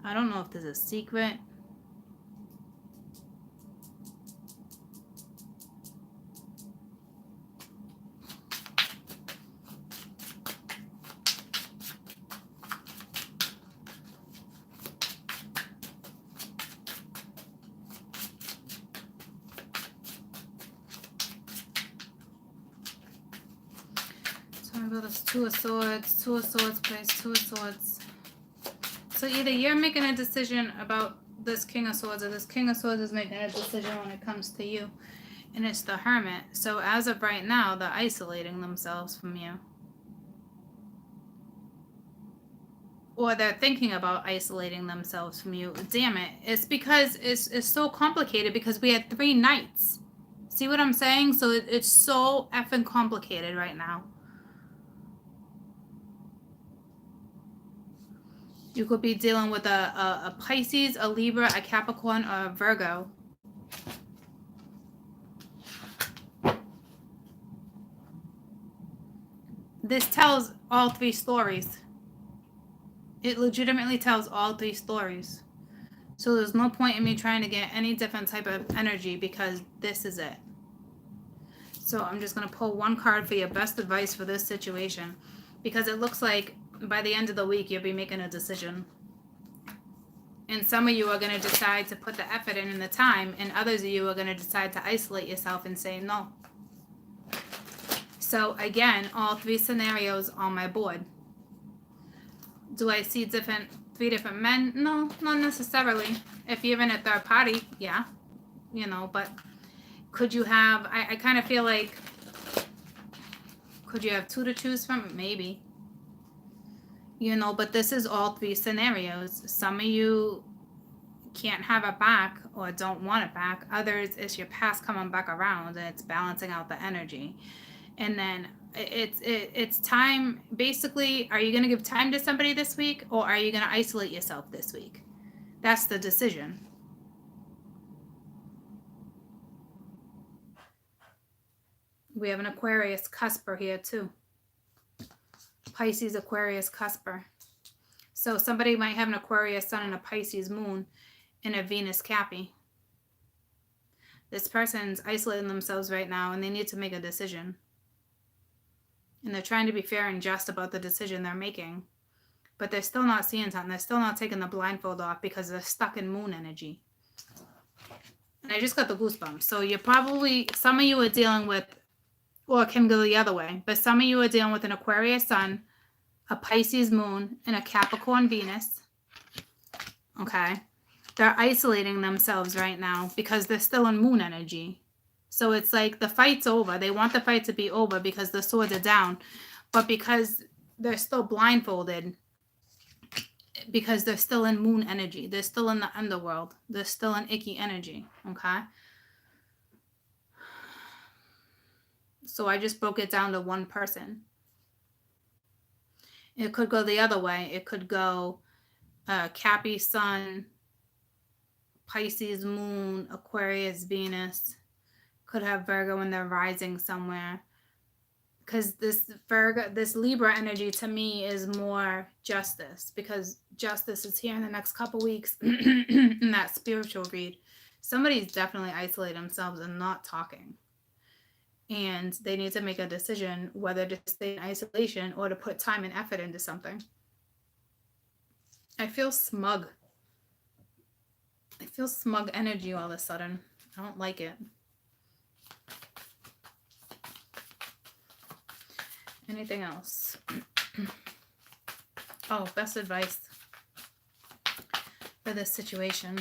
I don't know if there's a secret. Two of Swords, place, Two of Swords. So either you're making a decision about this King of Swords, or this King of Swords is making a decision when it comes to you. And it's the Hermit. So as of right now, they're isolating themselves from you. Or they're thinking about isolating themselves from you. Damn it. It's because it's so complicated because we had 3 nights. See what I'm saying? So it's so effing complicated right now. You could be dealing with a Pisces, a Libra, a Capricorn, or a Virgo. This tells all 3 stories. It legitimately tells all 3 stories. So there's no point in me trying to get any different type of energy because this is it. So I'm just going to pull one card for your best advice for this situation. Because it looks like by the end of the week, you'll be making a decision. And some of you are going to decide to put the effort in and the time. And others of you are going to decide to isolate yourself and say no. So again, all 3 scenarios on my board. Do I see 3 different men? No, not necessarily. If you're in a third party, yeah. You know, but could you have... I kind of feel like Could you have 2 to choose from? Maybe. You know, but this is all 3 scenarios. Some of you can't have it back or don't want it back. Others, it's your past coming back around and it's balancing out the energy. And then it's time. Basically, are you going to give time to somebody this week, or are you going to isolate yourself this week? That's the decision. We have an Aquarius cusper here too. Pisces, Aquarius cusper. So somebody might have an Aquarius sun and a Pisces moon and a Venus Cappy. This person's isolating themselves right now and they need to make a decision. And they're trying to be fair and just about the decision they're making. But they're still not seeing something. They're still not taking the blindfold off because they're stuck in moon energy. And I just got the goosebumps. So you're probably, some of you are dealing with, or it can go the other way, but some of you are dealing with an Aquarius sun, a Pisces moon, and a Capricorn Venus. Okay. They're isolating themselves right now because they're still in moon energy. So it's like the fight's over. They want the fight to be over because the swords are down. But because they're still blindfolded, because they're still in moon energy, they're still in the underworld, they're still in icky energy, okay? So I just broke it down to one person. It could go the other way. It could go Cappy Sun, Pisces Moon, Aquarius Venus. Could have Virgo in their rising somewhere. Because this Libra energy to me is more justice, because justice is here in the next couple weeks in that spiritual read. Somebody's definitely isolated themselves and not talking. And they need to make a decision whether to stay in isolation or to put time and effort into something. I feel smug. I feel smug energy all of a sudden. I don't like it. Anything else? Oh, best advice for this situation.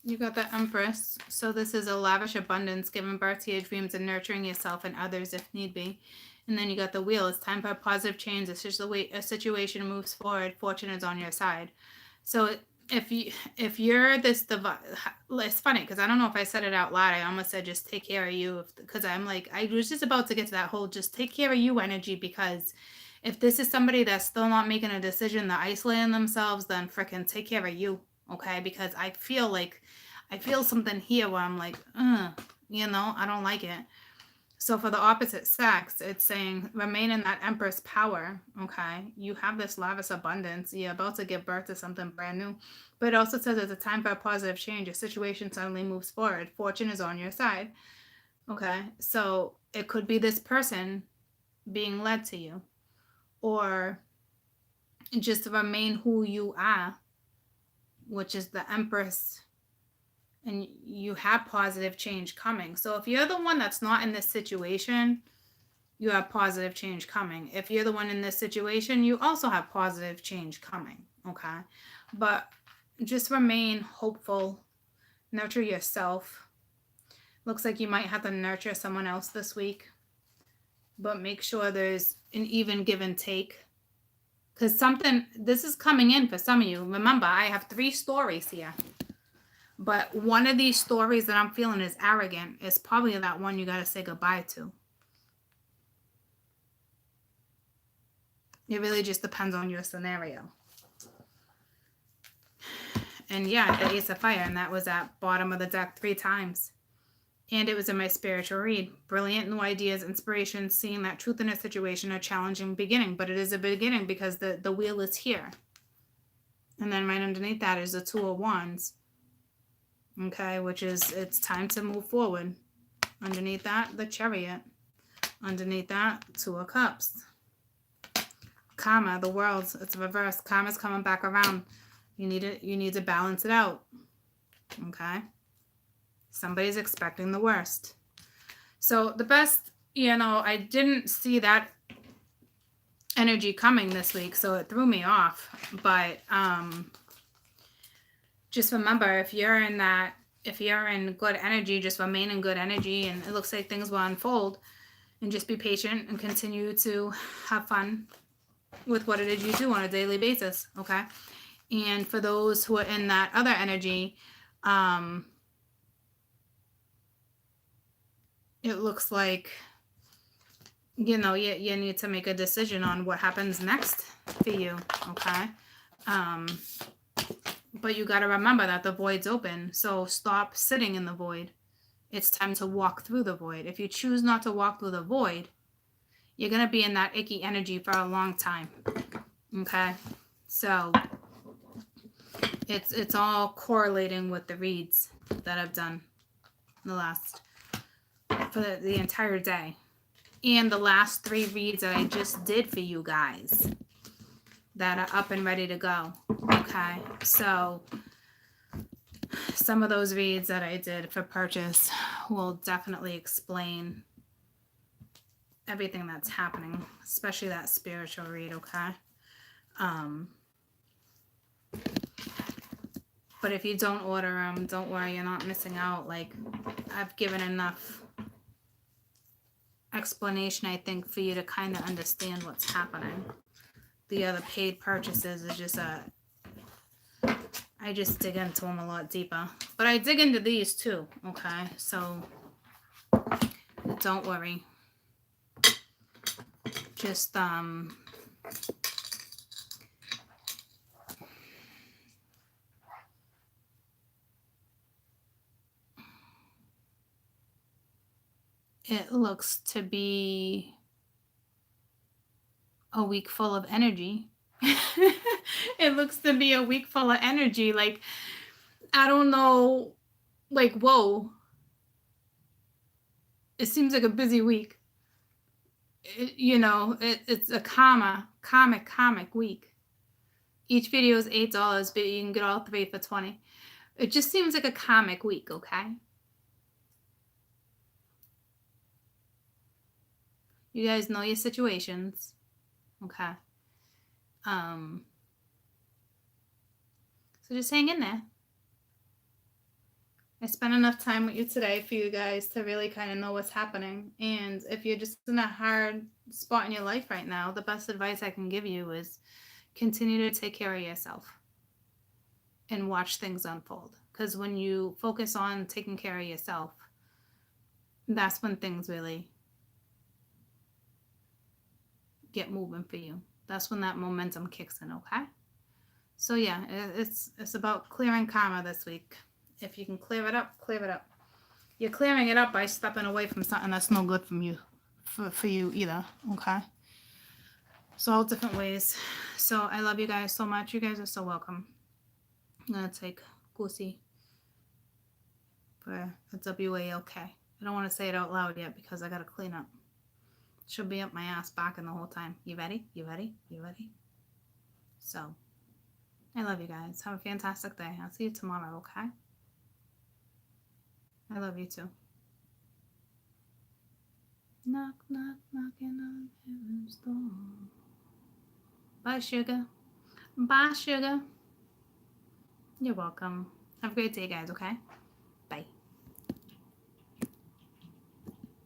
You got the Empress. So this is a lavish abundance, giving birth to your dreams and nurturing yourself and others if need be. And then you got the Wheel. It's time for a positive change. It's just the way a situation moves forward. Fortune is on your side. So if you're this device, it's funny because I don't know if I said it out loud. I almost said just take care of you, because I'm like, I was just about to get to that whole just take care of you energy, because if this is somebody that's still not making a decision, they're isolating themselves, then freaking take care of you, okay? Because I feel something here where I'm like, you know, I don't like it. So for the opposite sex, it's saying remain in that Empress power, okay? You have this lavish abundance. You're about to give birth to something brand new. But it also says it's a time for a positive change. A situation suddenly moves forward. Fortune is on your side, okay? So it could be this person being led to you, or just remain who you are, which is the Empress. And you have positive change coming. So if you're the one that's not in this situation, you have positive change coming. If you're the one in this situation, you also have positive change coming, okay? But just remain hopeful. Nurture yourself. Looks like you might have to nurture someone else this week. But make sure there's an even give and take. Because this is coming in for some of you. Remember, I have 3 stories here. But one of these stories that I'm feeling is arrogant. Is probably that one you got to say goodbye to. It really just depends on your scenario. And yeah, the Ace of Fire. And that was at bottom of the deck 3 times. And it was in my spiritual read. Brilliant new ideas, inspiration, seeing that truth in a situation, a challenging beginning. But it is a beginning because the wheel is here. And then right underneath that is the 2 of Wands. Okay, which is, it's time to move forward. Underneath that, the Chariot. Underneath that, 2 of Cups. Karma, the world, it's reversed. Karma's coming back around. You need to balance it out. Okay? Somebody's expecting the worst. So the best, I didn't see that energy coming this week, so it threw me off. But just remember, if you're in good energy, just remain in good energy, and it looks like things will unfold. And just be patient and continue to have fun with what it is you do on a daily basis, okay? And for those who are in that other energy, it looks like, you need to make a decision on what happens next for you, okay? But you got to remember that the void's open, so stop sitting in the void. It's time to walk through the void. If you choose not to walk through the void, you're going to be in that icky energy for a long time, okay? So it's all correlating with the reads that I've done for the entire day. And the last 3 reads that I just did for you guys that are up and ready to go, okay? So some of those reads that I did for purchase will definitely explain everything that's happening, especially that spiritual read, okay? But if you don't order them, don't worry, you're not missing out. Like, I've given enough explanation, I think, for you to kind of understand what's happening. The other paid purchases is just I just dig into them a lot deeper. But I dig into these too, okay? So don't worry. Just, it looks to be a week full of energy. It looks to be a week full of energy. Like, I don't know, like, whoa. It seems like a busy week. It's a comic week. Each video is $8, but you can get all 3 for $20. It just seems like a comic week, okay? You guys know your situations, okay? So just hang in there. I spent enough time with you today for you guys to really kind of know what's happening. And if you're just in a hard spot in your life right now, the best advice I can give you is continue to take care of yourself and watch things unfold. Because when you focus on taking care of yourself, that's when things really get moving for you. That's when that momentum kicks in, okay? So yeah, it's about clearing karma this week. If you can clear it up, clear it up. You're clearing it up by stepping away from something that's no good from you, for you either, okay? So all different ways. So I love you guys so much. You guys are so welcome. I'm going to take Goosey for a WALK. I don't want to say it out loud yet because I got to clean up. She'll be up my ass barking the whole time. You ready? You ready? You ready? So, I love you guys. Have a fantastic day. I'll see you tomorrow, okay? I love you too. Knock, knock, knocking on heaven's door. Bye, sugar. Bye, sugar. You're welcome. Have a great day, guys, okay?